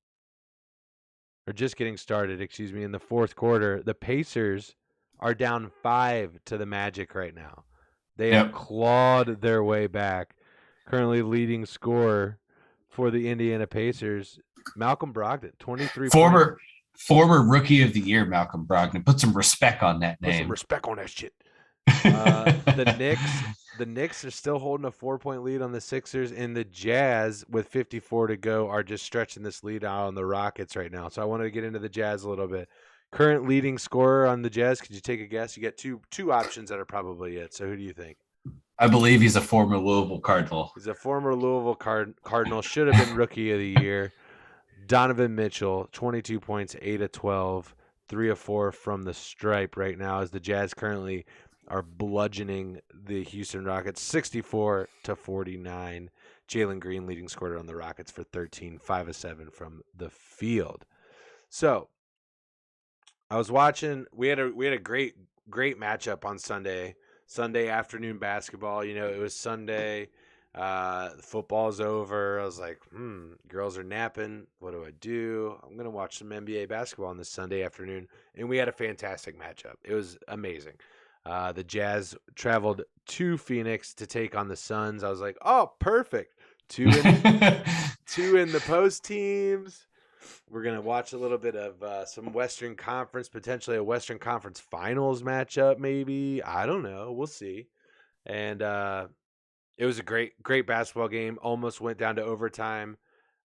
or just getting started, in the fourth quarter, the Pacers are down 5 to the Magic right now. They have clawed their way back. Currently leading scorer for the Indiana Pacers, Malcolm Brogdon, 23 points. Former Rookie of the Year, Malcolm Brogdon. Put some respect on that name. Put some respect on that shit. The Knicks are still holding a 4-point lead on the Sixers, and the Jazz, with 54 to go, are just stretching this lead out on the Rockets right now. So I wanted to get into the Jazz a little bit. Current leading scorer on the Jazz, could you take a guess? You get two options that are probably it. So who do you think? I believe he's a former Louisville Cardinal. He's a former Louisville Cardinal. Should have been Rookie of the Year. Donovan Mitchell, 22 points, 8 of 12, 3 of 4 from the stripe right now, as the Jazz currently are bludgeoning the Houston Rockets 64-49. Jalen Green leading scorer on the Rockets for 13, 5 of 7 from the field. So I was watching. We had a great matchup on Sunday afternoon basketball. You know, it was Sunday. Football's over. I was like, girls are napping. What do I do? I'm going to watch some NBA basketball on this Sunday afternoon. And we had a fantastic matchup. It was amazing. The Jazz traveled to Phoenix to take on the Suns. I was like, oh, perfect. Two in the post teams. We're going to watch a little bit of some Western Conference, potentially a Western Conference Finals matchup, maybe. I don't know. We'll see. And it was a great basketball game. Almost went down to overtime.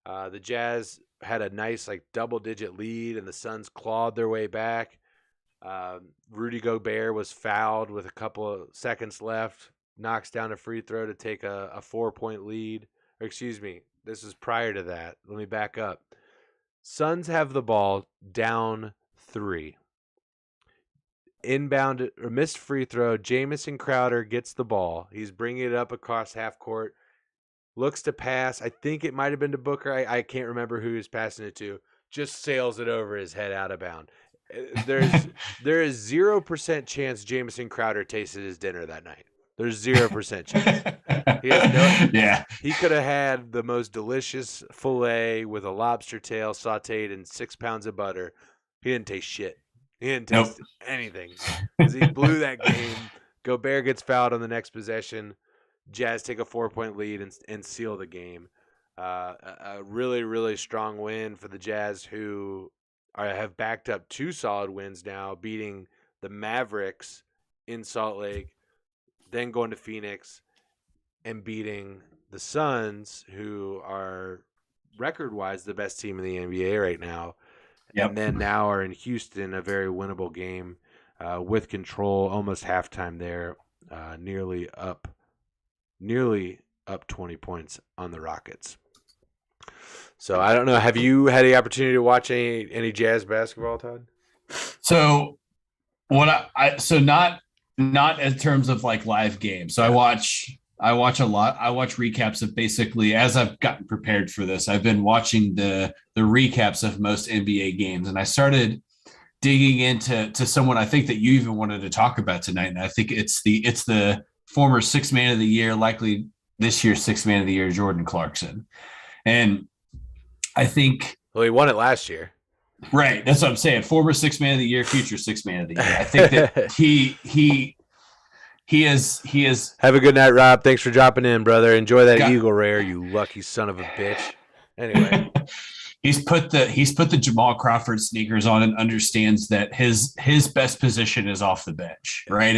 The Jazz had a nice double-digit lead, and the Suns clawed their way back. Rudy Gobert was fouled with a couple of seconds left, knocks down a free throw to take a 4-point lead. Or excuse me, this is prior to that. Let me back up. Suns have the ball down 3. Inbound or missed free throw. Jamison Crowder gets the ball. He's bringing it up across half court. Looks to pass. I think it might have been to Booker. I can't remember who he's passing it to. Just sails it over his head out of bounds. There is 0% chance Jamison Crowder tasted his dinner that night. There's 0% chance. He could have had the most delicious filet with a lobster tail sauteed in 6 pounds of butter. He didn't taste shit. He didn't taste anything because he blew that game. Gobert gets fouled on the next possession. Jazz take a 4-point lead and seal the game. A really, really strong win for the Jazz, who have backed up 2 solid wins now, beating the Mavericks in Salt Lake, then going to Phoenix and beating the Suns, who are record-wise the best team in the NBA right now. Yep. And then now are in Houston, a very winnable game with control, almost halftime there, nearly up 20 points on the Rockets. So I don't know. Have you had the opportunity to watch any Jazz basketball, Todd? So not in terms of live games. So I watch a lot. I watch recaps of basically, as I've gotten prepared for this, I've been watching the recaps of most NBA games, and I started digging into someone I think that you even wanted to talk about tonight. And I think it's the former 6th man of the year, likely this year's 6th man of the year, Jordan Clarkson. And I think, well, he won it last year. Right. That's what I'm saying. Former six man of the year, future six man of the year. I think that he is Have a good night, Rob. Thanks for dropping in, brother. Enjoy that got Eagle Rare, you lucky son of a bitch. Anyway, he's put the Jamal Crawford sneakers on and understands that his best position is off the bench, right?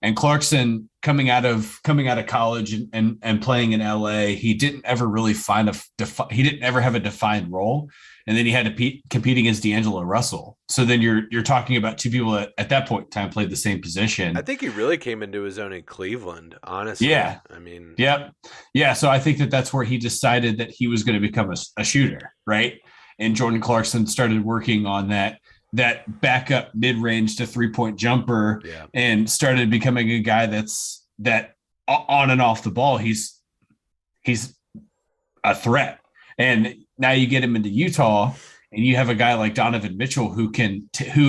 And Clarkson coming out of college and playing in LA, he didn't ever really he didn't ever have a defined role, and then he had to compete against D'Angelo Russell. So then you're talking about two people that at that point in time played the same I position. think he really came into his own in Cleveland, honestly. Yeah, I mean, yep, yeah. So I think that that's where he decided that he was going to become a shooter, right? And Jordan Clarkson started working on that backup mid-range to three-point jumper, yeah. and started becoming a guy that on and off the ball he's a threat. And now you get him into Utah and you have a guy like Donovan Mitchell who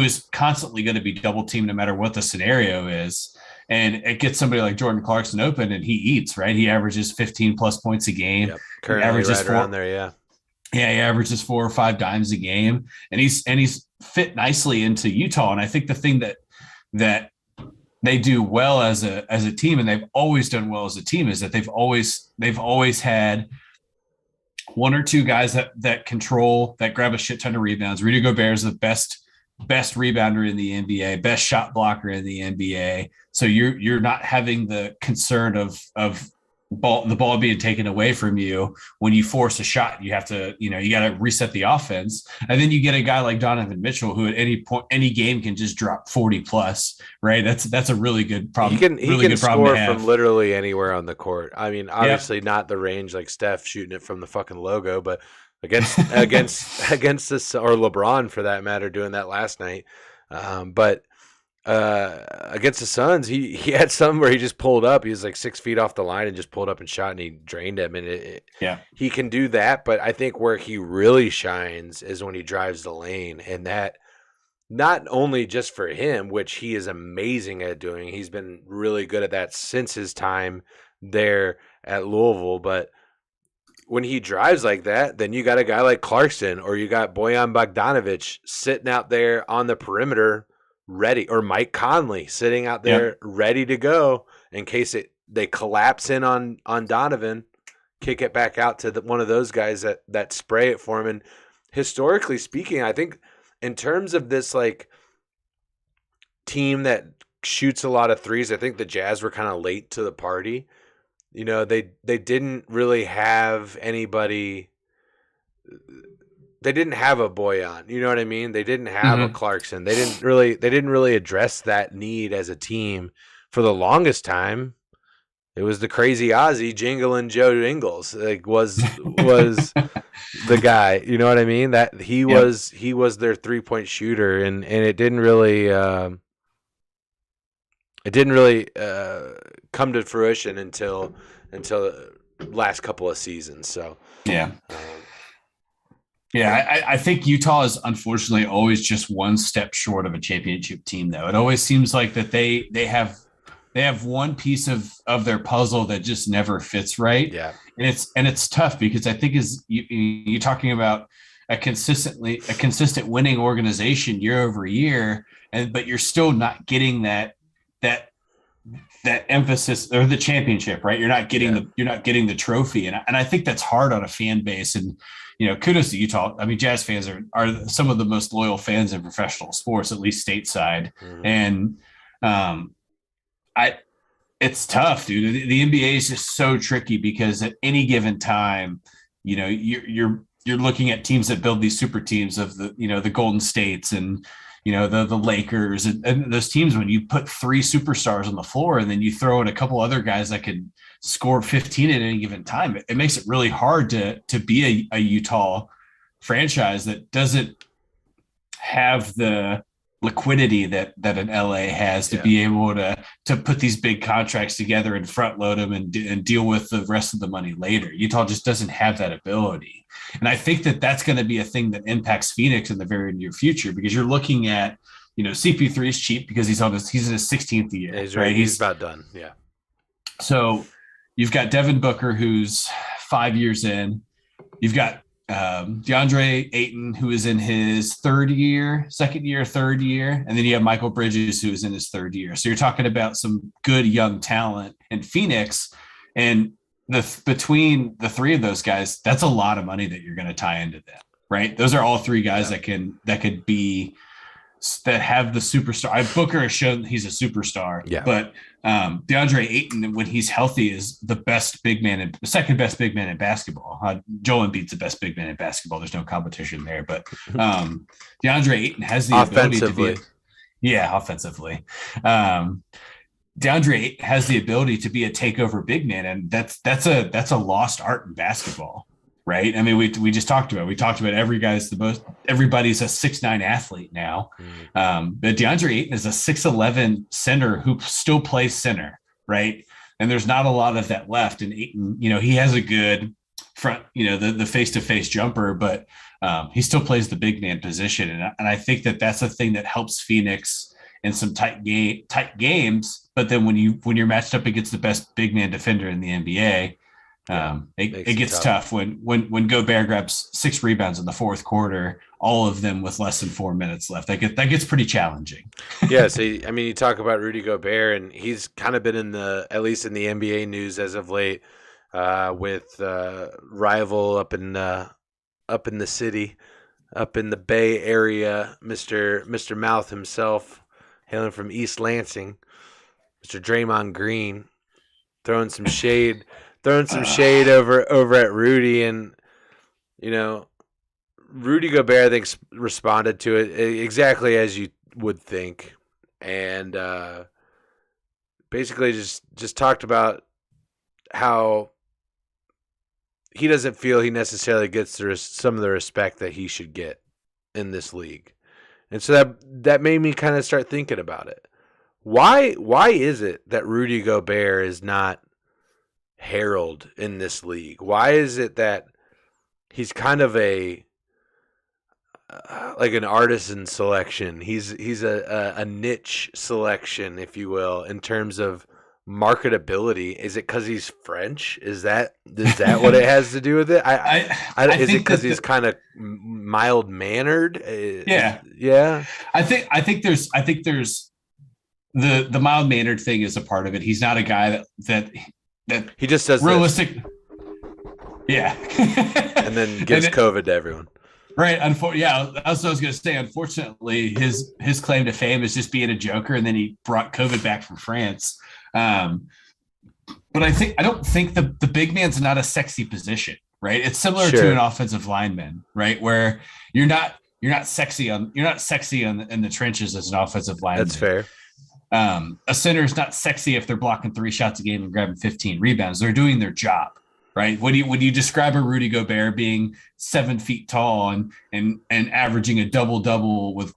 is constantly going to be double teamed no matter what the scenario is. And it gets somebody like Jordan Clarkson open and he eats, right? He averages 15 plus points a game. Yep. Currently right around there, yeah. Yeah, he averages 4 or 5 dimes a game, and he's fit nicely into Utah. And I think the thing that they do well as a team, and they've always done well as a team, is that they've always had one or two guys that grab a shit ton of rebounds. Rudy Gobert is the best rebounder in the NBA, best shot blocker in the NBA. So you're not having the concern of the ball being taken away from you when you force a shot. You have to, you got to reset the offense. And then you get a guy like Donovan Mitchell, who at any point, any game can just drop 40 plus, right? That's a really good problem. He can score from literally anywhere on the court. I mean, obviously not the range like Steph shooting it from the fucking logo, but against this, or LeBron for that matter, doing that last night. But against the Suns, he had some where he just pulled up. He was like 6 feet off the line and just pulled up and shot, and he drained him. And he can do that. But I think where he really shines is when he drives the lane, and that not only just for him, which he is amazing at doing. He's been really good at that since his time there at Louisville. But when he drives like that, then you got a guy like Clarkson, or you got Bojan Bogdanovic sitting out there on the perimeter ready, or Mike Conley sitting out there ready to go in case they collapse in on Donovan, kick it back out to one of those guys that spray it for him. And historically speaking, I think in terms of this like team that shoots a lot of threes, I think the Jazz were kind of late to the party. They didn't really have anybody. They didn't have a Bojan, you know what I mean? They didn't have a Clarkson. They didn't really address that need as a team for the longest time. It was the crazy Ozzy jingling Joe Ingles, like was the guy, you know what I mean? That he was their 3-point shooter, and it didn't really come to fruition until the last couple of seasons. So yeah. Yeah, I think Utah is unfortunately always just one step short of a championship team, though. It always seems like that they have one piece of their puzzle that just never fits right. Yeah, and it's tough because I think you're talking about a consistent winning organization year over year, but you're still not getting that emphasis or the championship, right? You're not getting the trophy, and I think that's hard on a fan base. And kudos to Utah. I mean, Jazz fans are some of the most loyal fans in professional sports, at least stateside. Mm-hmm. And it's tough, dude. The NBA is just so tricky because at any given time, you're looking at teams that build these super teams of the Golden States and the Lakers and those teams. When you put 3 superstars on the floor and then you throw in a couple other guys that could score 15 at any given time, it makes it really hard to be a Utah franchise that doesn't have the liquidity that an LA has to be able to put these big contracts together and front load them and deal with the rest of the money later. Utah just doesn't have that ability. And I think that that's going to be a thing that impacts Phoenix in the very near future, because you're looking at, CP3 is cheap because he's in his 16th year. Yeah, he's right. He's about done. Yeah. So you've got Devin Booker, who's 5 years in. You've got DeAndre Ayton, who is in his third year, and then you have Michael Bridges, who is in his third year. So you're talking about some good young talent in Phoenix, and between the three of those guys, that's a lot of money that you're going to tie into them, right? Those are all three guys that have the superstar. Booker has shown he's a superstar, but DeAndre Ayton, when he's healthy, is the best big man and second best big man in basketball. Joel Embiid's the best big man in basketball. There's no competition there, but DeAndre Ayton has the ability to be, offensively. DeAndre Ayton has the ability to be a takeover big man, and that's a lost art in basketball. Right. I mean, we just talked about everybody's a 6'9" athlete now. But DeAndre Ayton is a 6'11" center who still plays center. Right. And there's not a lot of that left. And Ayton, he has a good front, the face-to-face jumper, but he still plays the big man position. And I think that's a thing that helps Phoenix in some tight games. But then when you're matched up against the best big man defender in the NBA, it gets tough when Gobert grabs 6 rebounds in the fourth quarter, all of them with less than 4 minutes left. That gets pretty challenging. Yeah. So, I mean, you talk about Rudy Gobert, and he's kind of been at least in the NBA news as of late, with rival up in the city, up in the Bay Area, Mr. Mouth himself, hailing from East Lansing, Mr. Draymond Green, throwing some shade over at Rudy, and Rudy Gobert, I think, responded to it exactly as you would think, and basically just talked about how he doesn't feel he necessarily gets some of the respect that he should get in this league, and so that made me kind of start thinking about it. Why is it that Rudy Gobert is not herald in this league? Why is it that he's kind of like an artisan selection? He's a niche selection, if you will, in terms of marketability. Is it because he's French? Is that what it has to do with it? Is it because he's kind of mild mannered? Yeah. I think there's the mild mannered thing is a part of it. He's not a guy that he just does realistic. This. Yeah. And then gives COVID to everyone. Right. That's what I was going to say. Unfortunately, his claim to fame is just being a joker, and then he brought COVID back from France. But I don't think the big man's not a sexy position, right? It's similar to an offensive lineman, right? Where you're not sexy in the trenches as an offensive lineman. That's fair. A center is not sexy if they're blocking 3 shots a game and grabbing 15 rebounds. They're doing their job, right? When you describe a Rudy Gobert being 7 feet tall and averaging a double-double with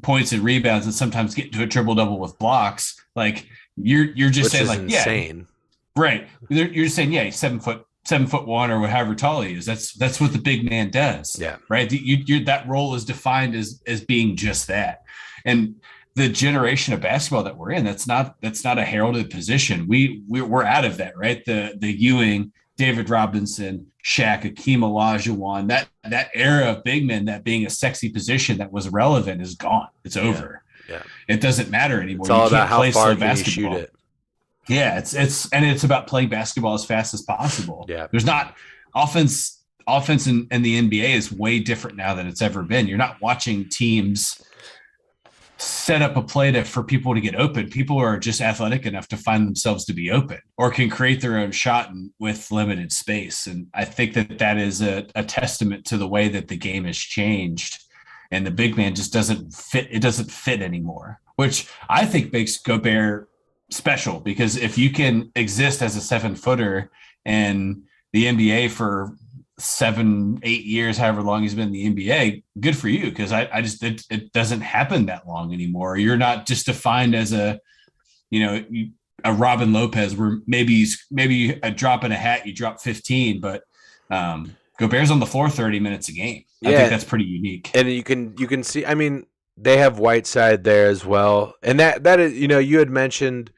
points and rebounds, and sometimes getting to a triple-double with blocks, like you're just saying, like, insane. Yeah, right. You're just saying, yeah, he's 7'1" or however tall he is. That's what the big man does. Yeah. Right. That role is defined as being just that. And the generation of basketball that we're in, that's not a heralded position. We're out of that, right? The Ewing, David Robinson, Shaq, Akeem Olajuwon, that era of big men, that being a sexy position that was relevant, is gone. It's over. Yeah. It doesn't matter anymore. It's all about how far can you shoot it. Yeah, it's about playing basketball as fast as possible. Yeah. There's not offense in the NBA is way different now than it's ever been. You're not watching teams set up a play for people to get open. People are just athletic enough to find themselves to be open, or can create their own shot with limited space. And I think that is a testament to the way that the game has changed, and the big man just doesn't fit. It doesn't fit anymore, which I think makes Gobert special, because if you can exist as a 7-footer in the NBA for 7-8 years, however long he's been in the NBA, good for you. Because it doesn't happen that long anymore. You're not just defined as a Robin Lopez, where maybe a drop in a hat, you drop 15, but Gobert's on the floor 30 minutes a game. I think that's pretty unique. And you can see, I mean, they have Whiteside there as well. And that is, you had mentioned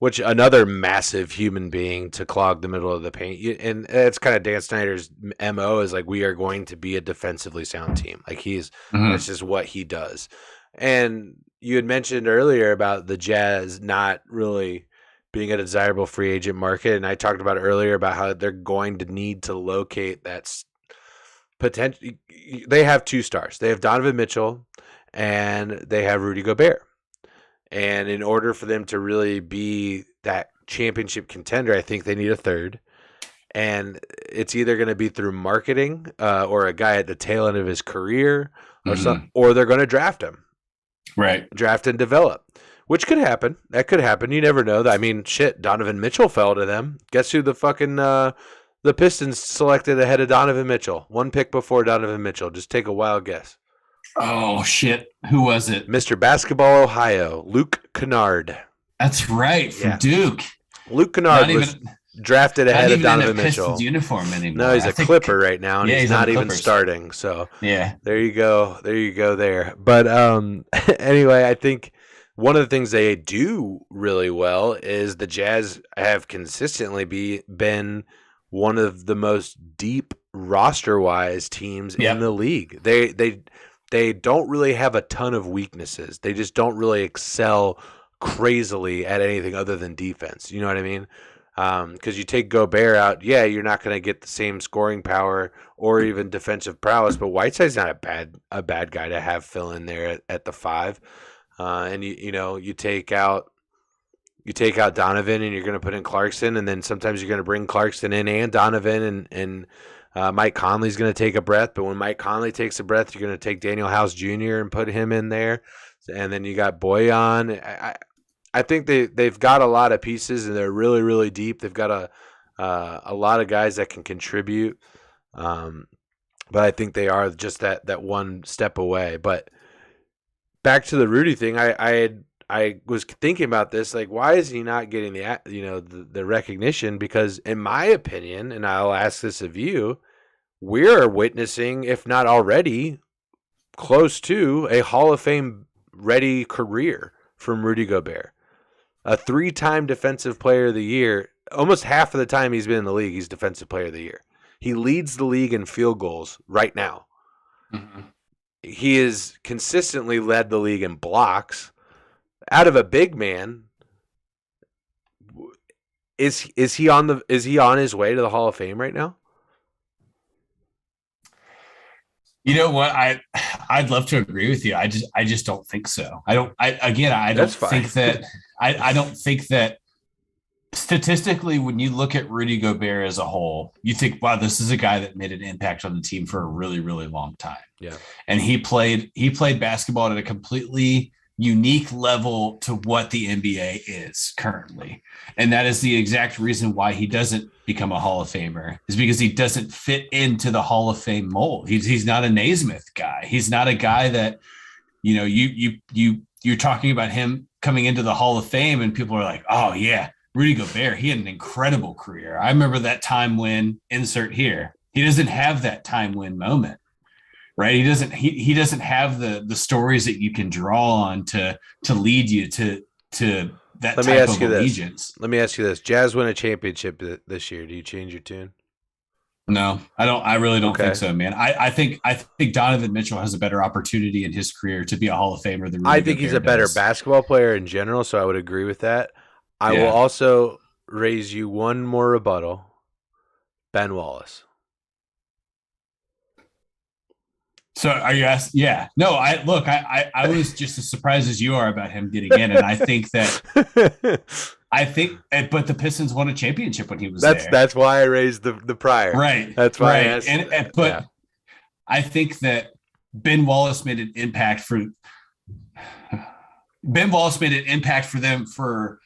which another massive human being to clog the middle of the paint. And it's kind of Dan Snyder's MO is like, we are going to be a defensively sound team. Like that's just what he does. And you had mentioned earlier about the Jazz not really being a desirable free agent market. And I talked about earlier about how they're going to need to locate that potential. They have 2 stars. They have Donovan Mitchell and they have Rudy Gobert. And in order for them to really be that championship contender, I think they need a third. And it's either going to be through marketing or a guy at the tail end of his career or they're going to draft him. Right. Draft and develop, which could happen. That could happen. You never know. I mean, shit, Donovan Mitchell fell to them. Guess who the fucking the Pistons selected ahead of Donovan Mitchell? 1 pick before Donovan Mitchell. Just take a wild guess. Oh, shit. Who was it? Mr. Basketball Ohio, Luke Kennard. That's right, from Duke. Luke Kennard was drafted ahead of Donovan Mitchell. Pistons uniform anymore. No, he's a Clipper right now, and he's not even starting. So yeah, there you go. But anyway, I think one of the things they do really well is the Jazz have consistently been one of the most deep roster-wise teams in the league. They don't really have a ton of weaknesses. They just don't really excel crazily at anything other than defense. You know what I mean? Because you take Gobert out, you're not going to get the same scoring power or even defensive prowess. But Whiteside's not a bad guy to have fill in there at the 5. And you take out Donovan and you're going to put in Clarkson, and then sometimes you're going to bring Clarkson in and Donovan and Mike Conley's going to take a breath, but when Mike Conley takes a breath, you're going to take Daniel House Jr. and put him in there, and then you got Boyan. I think they've got a lot of pieces, and they're really, really deep. They've got a lot of guys that can contribute, but I think they are just that one step away. But back to the Rudy thing, I was thinking about this, like, why is he not getting the recognition? Because in my opinion, and I'll ask this of you, we're witnessing, if not already, close to a Hall of Fame ready career from Rudy Gobert. A 3-time Defensive Player of the Year. Almost half of the time he's been in the league, he's Defensive Player of the Year. He leads the league in field goals right now. Mm-hmm. He has consistently led the league in blocks. Out of a big man, is he on his way to the Hall of Fame right now? You know what? I'd love to agree with you. I just don't think so. I don't think that statistically, when you look at Rudy Gobert as a whole, you think, wow, this is a guy that made an impact on the team for a really, really long time. Yeah. And he played basketball at a completely unique level to what the NBA is currently. And that is the exact reason why he doesn't become a Hall of Famer, is because he doesn't fit into the Hall of Fame mold. He's not a Naismith guy. He's not a guy that, you're talking about him coming into the Hall of Fame and people are like, oh yeah, Rudy Gobert, he had an incredible career. I remember that time when insert here. He doesn't have that time when moment. Right. He doesn't have the stories that you can draw on to lead you to that type of allegiance. Let me ask you this. Jazz win a championship this year. Do you change your tune? No, I don't. I really don't think so, man. I think Donovan Mitchell has a better opportunity in his career to be a Hall of Famer than Rudy I think Gobert he's a better basketball player in general, so I would agree with that. I will also raise you one more rebuttal. Ben Wallace. So are you asking? Yeah. No, I was just as surprised as you are about him getting in. And I think but the Pistons won a championship when he was there. That's why I raised the prior. Right. That's why I asked. But I think that Ben Wallace made an impact for them for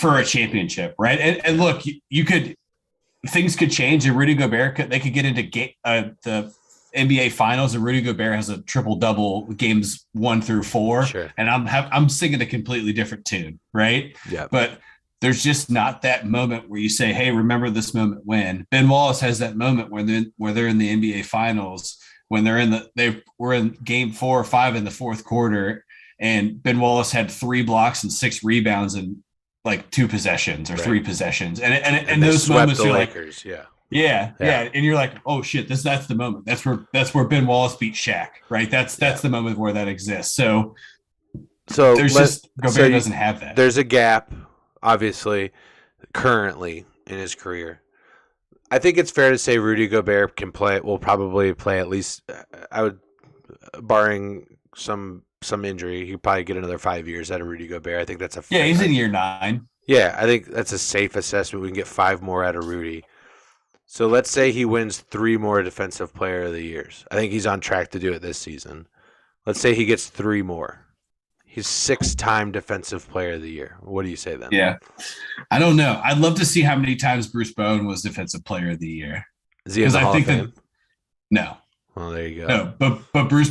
a championship. Right. And look, things could change, and Rudy Gobert they could get into the NBA Finals, and Rudy Gobert has a triple-double games 1 through 4, sure. And I'm singing a completely different tune, right? Yeah. But there's just not that moment where you say, "Hey, remember this moment when." Ben Wallace has that moment where they're in the NBA Finals, when they were in game 4 or 5 in the fourth quarter, and Ben Wallace had 3 blocks and 6 rebounds, and like 2 possessions or Right. 3 possessions, And and they those swept moments the you're like, Lakers. Yeah. yeah, Yeah. yeah, and you're like, oh shit, that's the moment. That's where Ben Wallace beat Shaq, right? That's Yeah. the moment where that exists. So So there's just so Gobert doesn't have that. there's a gap, obviously, currently in his career. I think it's fair to say Rudy Gobert can play. Will probably play at least. I would, barring some injury, he'd probably get another 5 years out of Rudy Gobert. I think that's a Yeah, fair. he's in year 9. Yeah, I think that's a safe assessment. We can get 5 more out of Rudy. So let's say he wins 3 more Defensive Player of the Years. I think he's on track to do it this season. Let's say he gets 3 more. He's 6-time Defensive Player of the Year. What do you say then? Yeah, I don't know. I'd love to see how many times Bruce Bowen was Defensive Player of the Year, Is he in because the I Hall of think that Fame? no, Well, there you go. no, but Bruce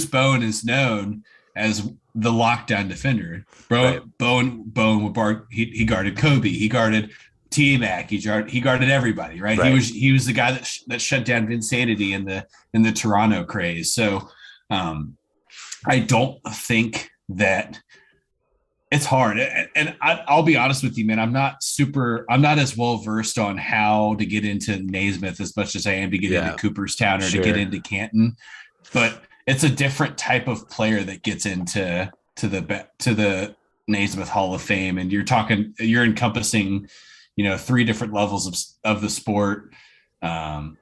Bowen is known as the lockdown defender. Right. Bowen would he guarded Kobe, he guarded T Mac, he guarded everybody, right? Right. He was the guy that shut down Vinsanity in the Toronto craze. So I don't think that it's hard. And I'll be honest with you, man. I'm not as well versed on how to get into Naismith as much as I am to get into Cooperstown or to get into Canton. But it's a different type of player that gets into the Naismith Hall of Fame. And you're encompassing, 3 different levels of the sport. And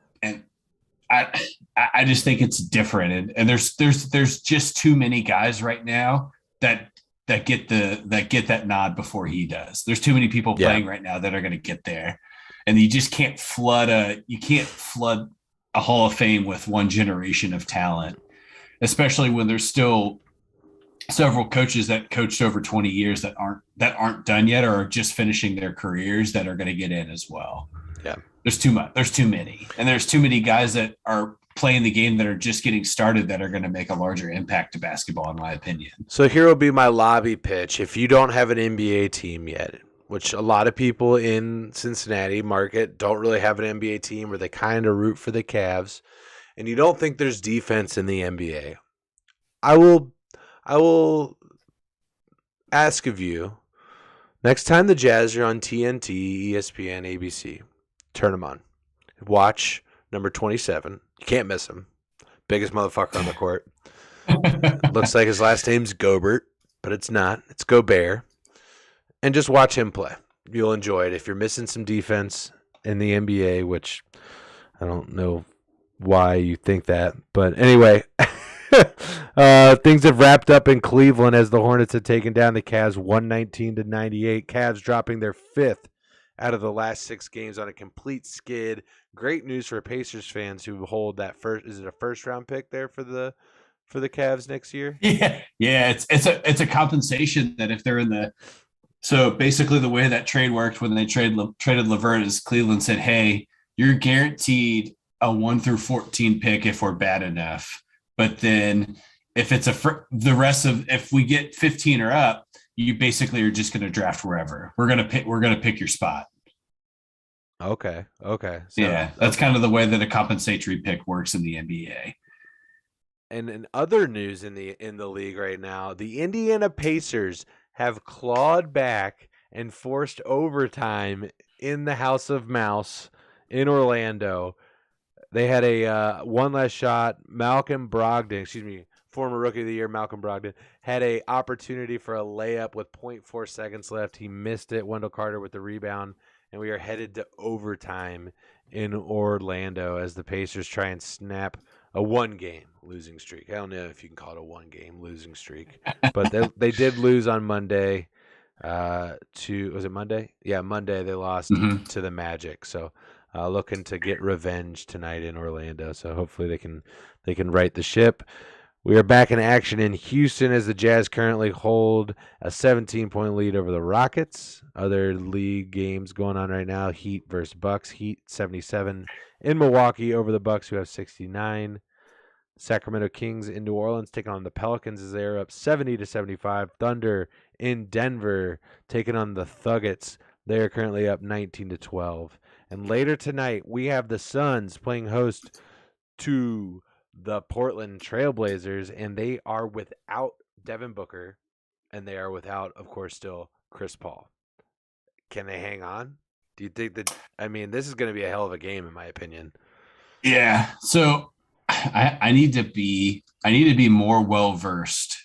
I just think it's different. And there's just too many guys right now that get that nod before he does. There's too many people playing right now that are going to get there, and you just can't flood a Hall of Fame with one generation of talent, especially when there's still several coaches that coached over 20 years that aren't done yet or are just finishing their careers that are going to get in as well. Yeah. There's too much. There's too many, and there's too many guys that are playing the game that are just getting started that are going to make a larger impact to basketball, in my opinion. So here will be my lobby pitch. If you don't have an NBA team yet, which a lot of people in Cincinnati market don't really have an NBA team, or they kind of root for the Cavs, and you don't think there's defense in the NBA, I will ask of you, next time the Jazz are on TNT, ESPN, ABC, turn them on. Watch number 27. You can't miss him. Biggest motherfucker on the court. Looks like his last name's Gobert, but it's not. It's Gobert. And just watch him play. You'll enjoy it. If you're missing some defense in the NBA, which I don't know why you think that, but anyway, things have wrapped up in Cleveland as the Hornets have taken down the Cavs 119-98. Cavs dropping their 5th out of the last 6 games on a complete skid. Great news for Pacers fans who hold that is it a first round pick there for the Cavs next year? Yeah, it's a compensation that if they're in the so basically the way that trade worked when they traded LeVert is Cleveland said, "Hey, you're guaranteed a 1 through 14 pick if we're bad enough. But then if it's if we get 15 or up, you basically are just going to draft wherever. We're going to pick your spot." Okay. So, yeah, that's kind of the way that a compensatory pick works in the NBA. And in other news in the league right now, the Indiana Pacers have clawed back and forced overtime in the House of Mouse in Orlando. They had a one last shot. Malcolm Brogdon, former Rookie of the Year Malcolm Brogdon, had a opportunity for a layup with 0.4 seconds left. He missed it. Wendell Carter with the rebound. And we are headed to overtime in Orlando as the Pacers try and snap a 1-game losing streak. I don't know if you can call it a 1-game losing streak, but they did lose on Monday. Was it Monday? Yeah, Monday they lost to the Magic. So looking to get revenge tonight in Orlando. So hopefully they can right the ship. We are back in action in Houston as the Jazz currently hold a 17-point lead over the Rockets. Other league games going on right now: Heat versus Bucks. Heat 77 in Milwaukee over the Bucks, who have 69. Sacramento Kings in New Orleans taking on the Pelicans as they are up 70-75. Thunder in Denver taking on the Thuggets. They are currently up 19-12. And later tonight, we have the Suns playing host to the Portland Trailblazers, and they are without Devin Booker, and they are without, of course, still Chris Paul. can they hang on? Do you think that? I mean, this is going to be a hell of a game, in my opinion. Yeah. So I need to be more well versed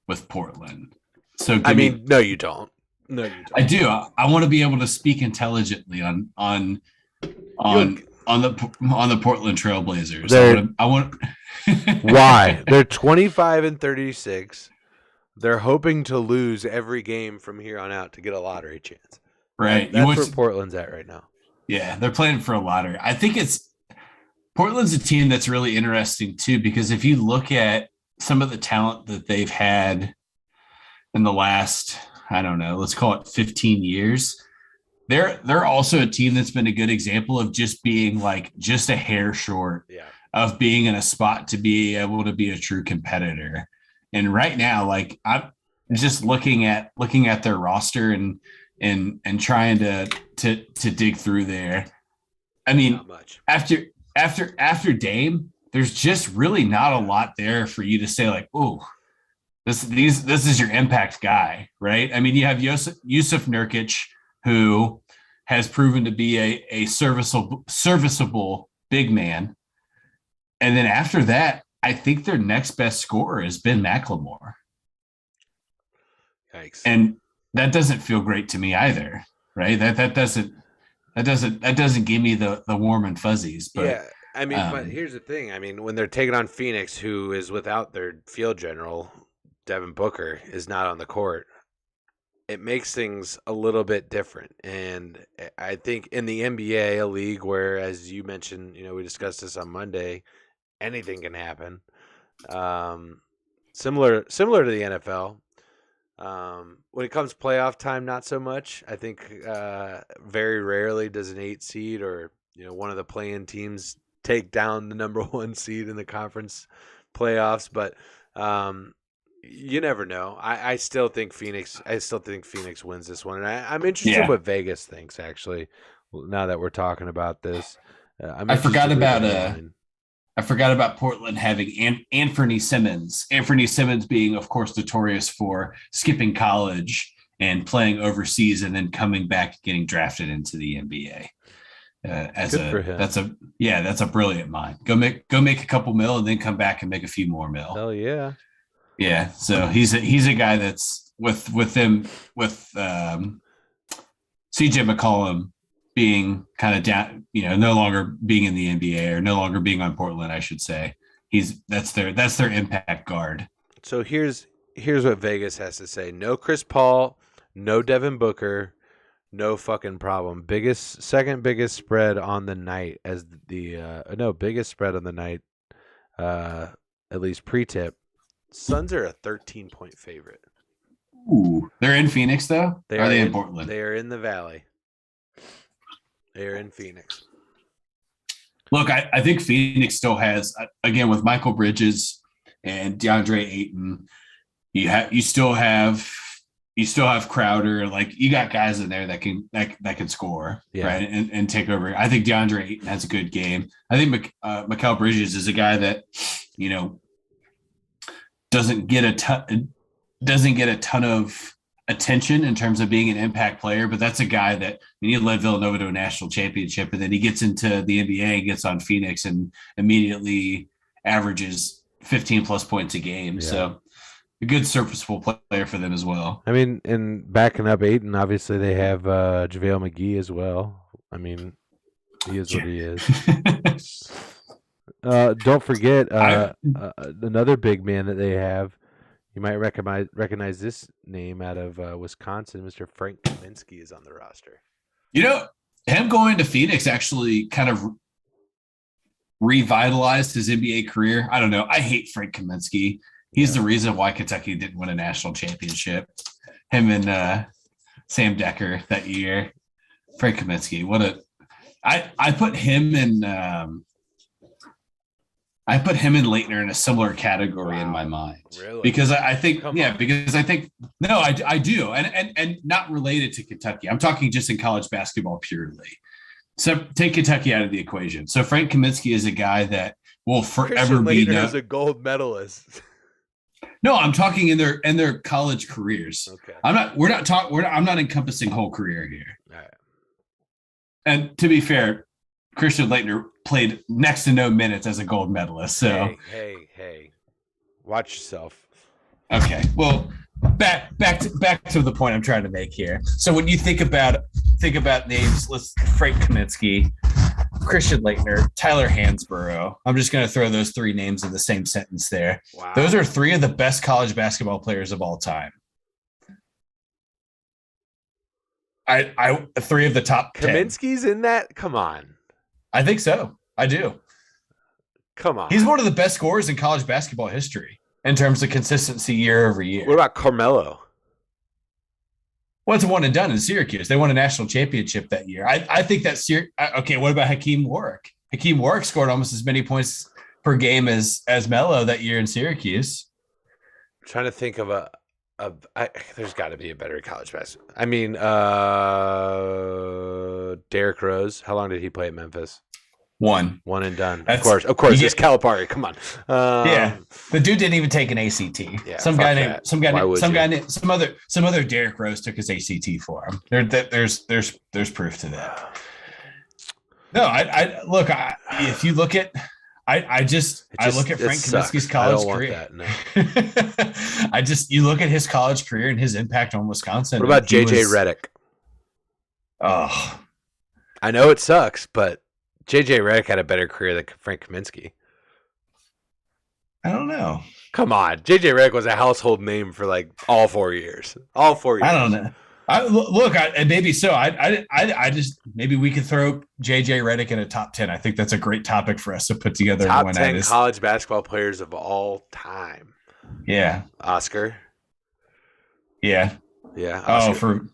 with Portland. So No, you don't. No, you don't. I do. I want to be able to speak intelligently on the Portland Trailblazers. I want. Why? They're 25-36. They're hoping to lose every game from here on out to get a lottery chance. Right. That's where Portland's at right now. Yeah, they're playing for a lottery. I think Portland's a team that's really interesting too, because if you look at some of the talent that they've had in the last, I don't know, let's call it 15 years, they're also a team that's been a good example of just being like just a hair short of being in a spot to be able to be a true competitor. And right now, like I'm just looking at their roster and trying to dig through there. I mean, after Dame, there's just really not a lot there for you to say like, oh, this is your impact guy, right? I mean, you have Yusuf Nurkic, who has proven to be a serviceable big man. And then after that, I think their next best scorer is Ben McLemore. Yikes. And that doesn't feel great to me either, right? That doesn't give me the warm and fuzzies. But yeah, I mean, but here's the thing. I mean, when they're taking on Phoenix, who is without their field general, Devin Booker, is not on the court, it makes things a little bit different. And I think in the NBA, a league where, as you mentioned, we discussed this on Monday, anything can happen. Similar to the NFL. When it comes to playoff time, not so much. I think very rarely does an 8 seed or one of the play-in teams take down the number 1 seed in the conference playoffs. But you never know. I still think Phoenix wins this one, and I'm interested in what Vegas thinks. Actually, now that we're talking about this, I forgot about Portland having Anthony Simmons. Anthony Simmons being, of course, notorious for skipping college and playing overseas and then coming back and getting drafted into the NBA. That's a brilliant mind. Go make a couple mil and then come back and make a few more mil. Hell yeah. Yeah. So he's a guy that's with CJ McCollum being kind of down, no longer being in the NBA or no longer being on Portland, I should say. That's their impact guard. So here's what Vegas has to say. No Chris Paul, no Devin Booker, no fucking problem. Second biggest spread on the night as biggest spread on the night, at least pre-tip. Suns are a 13-point favorite. Ooh, they're in Phoenix though? Are they in Portland? They are in the Valley. They're in Phoenix. Look, I think Phoenix still has, again, with Michael Bridges and DeAndre Ayton, you still have Crowder. Like, you got guys in there that can score, right, and take over. I think DeAndre Ayton has a good game. I think Mikal Bridges is a guy that doesn't get a ton of attention in terms of being an impact player, but that's a guy that he led Villanova to a national championship, and then he gets into the NBA and gets on Phoenix and immediately averages 15 plus points a game. Yeah. So a good serviceable player for them as well. I mean, and backing up Ayton, obviously they have JaVale McGee as well. I mean, he is what he is. Don't forget another big man that they have. You might recognize this name out of Wisconsin. Mr. Frank Kaminsky is on the roster. Him going to Phoenix actually kind of revitalized his NBA career. I don't know. I hate Frank Kaminsky. He's the reason why Kentucky didn't win a national championship. Him and Sam Decker that year. Frank Kaminsky. I put him in. I put him and Leitner in a similar category in my mind. Really? Because I think no, I do. And not related to Kentucky. I'm talking just in college basketball purely. So take Kentucky out of the equation. So Frank Kaminsky is a guy that will forever be Leitner is a gold medalist. No, I'm talking in their college careers. Okay. I'm not encompassing whole career here. All right. And to be fair, Christian Laettner played next to no minutes as a gold medalist. So hey. Watch yourself. okay. Well, back to the point I'm trying to make here. So when you think about names, let's Frank Kaminsky, Christian Laettner, Tyler Hansborough. I'm just going to throw those three names in the same sentence there. Wow. Those are three of the best college basketball players of all time. I three of the top 10. Kaminsky's in that? Come on. I think so. I do. Come on. He's one of the best scorers in college basketball history in terms of consistency year over year. What about Carmelo? Well, it's a one and done in Syracuse. They won a national championship that year. I think that okay, what about Hakeem Warwick? Hakeem Warwick scored almost as many points per game as Melo that year in Syracuse. I'm trying to think of there's got to be a better college basketball. I mean, Derrick Rose. How long did he play at Memphis? One and done. Of course. It's Calipari. Come on. Yeah, the dude didn't even take an ACT. Yeah, some other Derrick Rose took his ACT for him. There's proof to that. No, I look. If you look at, I look at Frank Kaminsky's college career. You look at his college career and his impact on Wisconsin. What about JJ Redick? Oh, I know it sucks, but JJ Redick had a better career than Frank Kaminsky. I don't know. Come on. JJ Redick was a household name for like all 4 years. I don't know. And maybe so. I just maybe we could throw JJ Redick in a top 10. I think that's a great topic for us to put together. Top 10 college basketball players of all time. Yeah. Oscar. Yeah. Yeah. Oscar.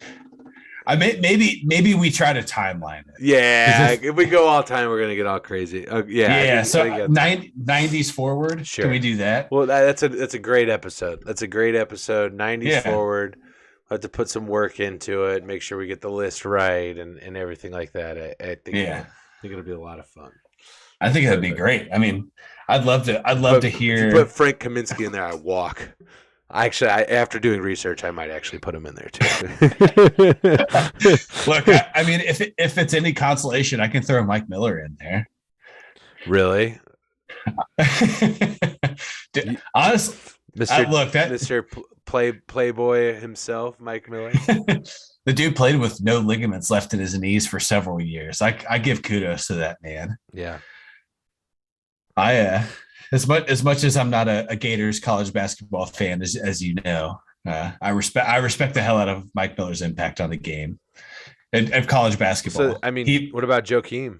Maybe we try to timeline it. Yeah, if we go all time, we're gonna get all crazy. Yeah. So 90s forward. Sure. Can we do that? Well, that's a great episode. That's a great episode. 90s forward. We'll have to put some work into it. Make sure we get the list right and everything like that. I think it'll be a lot of fun. I think that'd be great. I mean, I'd love to hear. If you put Frank Kaminsky in there, I walk. Actually, after doing research, I might actually put him in there too. Look, I mean, if it's any consolation, I can throw Mike Miller in there. Really? Honestly, Mr. Playboy himself, Mike Miller. The dude played with no ligaments left in his knees for several years. I give kudos to that man. Yeah. As much as I'm not a Gators college basketball fan, as you know, I respect the hell out of Mike Miller's impact on the game and college basketball. So, I mean, what about Joakim?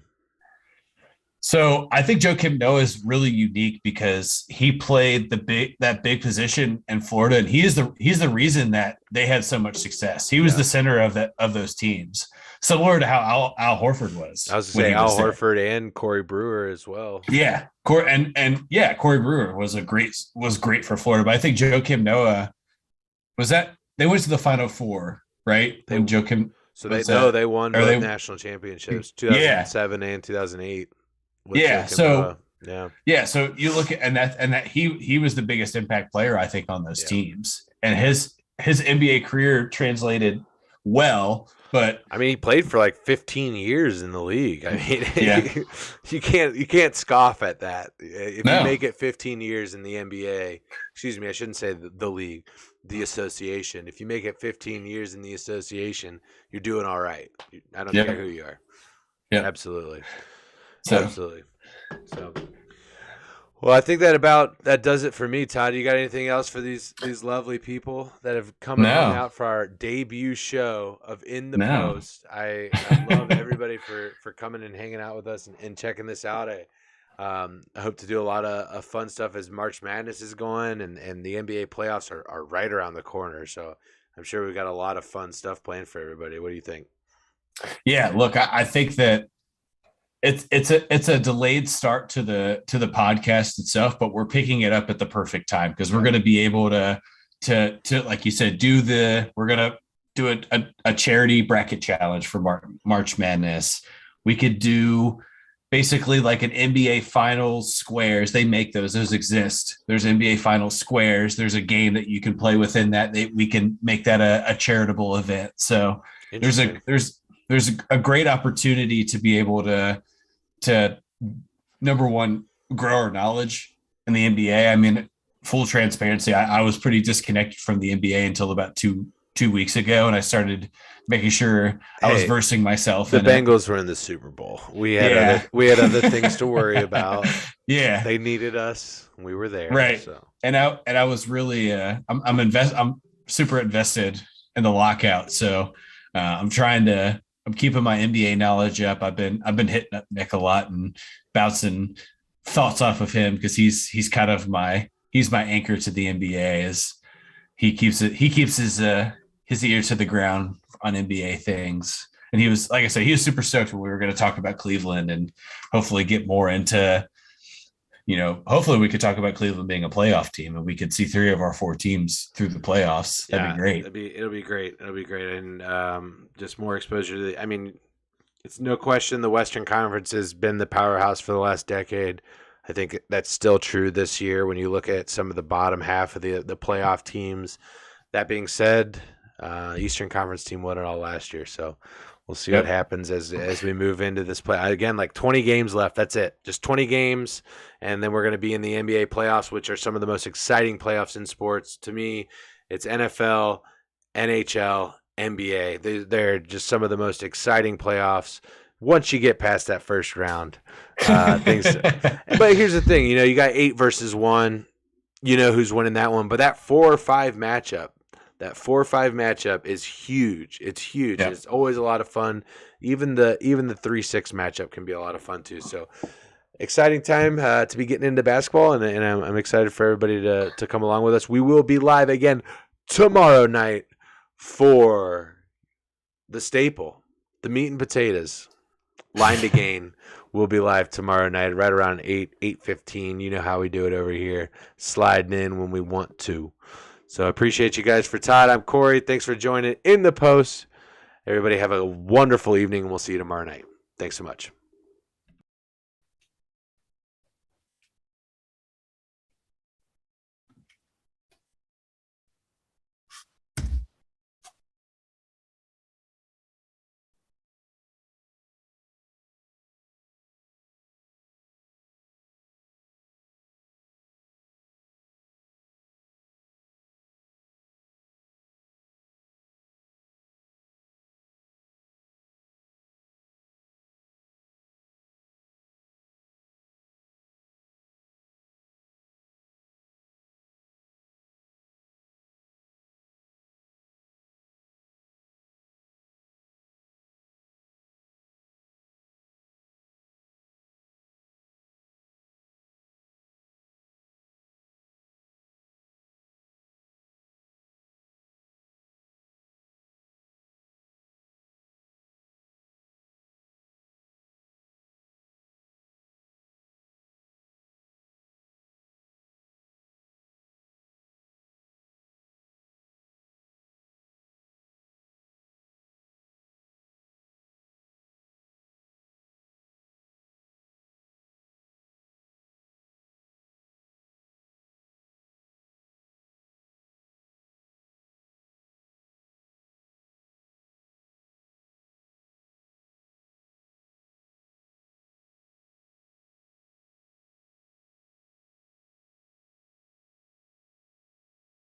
So I think Joakim Noah is really unique because he played that big position in Florida, and he's the reason that they had so much success. He was the center of those teams, similar to how Al Horford was. I was going to say Al Horford and Corey Brewer as well. Yeah, Corey Brewer was great for Florida, but I think Joakim Noah they went to the Final Four, right? Joakim. So they won both national championships, 2007 and 2008. So you look at and that he was the biggest impact player, I think, on those teams, and his NBA career translated well. But I mean, he played for like 15 years in the league. I mean, you can't scoff at that. If you make it 15 years in the NBA, excuse me, I shouldn't say the league, the association. If you make it 15 years in the association, you're doing all right. I don't care who you are. Yeah, absolutely. Absolutely. So, well, I think that does it for me. Todd, you got anything else for these lovely people that have come out for our debut show of In the Post? I love everybody for coming and hanging out with us and checking this out. I hope to do a lot of fun stuff as March Madness is going and the NBA playoffs are right around the corner. So I'm sure we've got a lot of fun stuff planned for everybody. What do you think? Yeah, look, I think that it's a delayed start to the podcast itself, but we're picking it up at the perfect time because we're going to be able to like you said, we're going to do a charity bracket challenge for March Madness. We could do basically like an NBA Finals squares. They make those exist. There's NBA Finals squares. There's a game that you can play within that. We can make that a charitable event. So Interesting. there's a great opportunity to be able to number one, grow our knowledge in the NBA. I mean, full transparency, I was pretty disconnected from the NBA until about two weeks ago, and I started making sure I was Hey, versing myself the in it. Bengals were in the Super Bowl. Yeah, We had other things to worry about. yeah, They needed us. We were there. right. So And I was really I'm super invested in the lockout. So I'm keeping my NBA knowledge up. I've been hitting up Nick a lot and bouncing thoughts off of him because he's kind of he's my anchor to the NBA. As he keeps his ear to the ground on NBA things. And he was, like I said, he was super stoked when we were going to talk about Cleveland and hopefully get more into, hopefully we could talk about Cleveland being a playoff team and we could see three of our four teams through the playoffs. That'd be great. it'll be great. It'll be great, and just more exposure to I mean, it's no question the Western Conference has been the powerhouse for the last decade. I think that's still true this year when you look at some of the bottom half of the playoff teams. That being said, Eastern Conference team won it all last year, so we'll see what happens as we move into this play. Again, like 20 games left. That's it. Just 20 games, and then we're going to be in the NBA playoffs, which are some of the most exciting playoffs in sports. To me, it's NFL, NHL, NBA. They're just some of the most exciting playoffs once you get past that first round. Things. But here's the thing. You got 8 versus 1. You know who's winning that one. But that 4 or 5 matchup, is huge. It's huge. Yep. It's always a lot of fun. Even the 3-6 matchup can be a lot of fun too. So exciting time to be getting into basketball, and I'm excited for everybody to come along with us. We will be live again tomorrow night for the staple, the meat and potatoes, line to gain. We'll be live tomorrow night right around 8:15. You know how we do it over here, sliding in when we want to. So I appreciate you guys. For Todd, I'm Corey. Thanks for joining in the post. Everybody have a wonderful evening, and we'll see you tomorrow night. Thanks so much.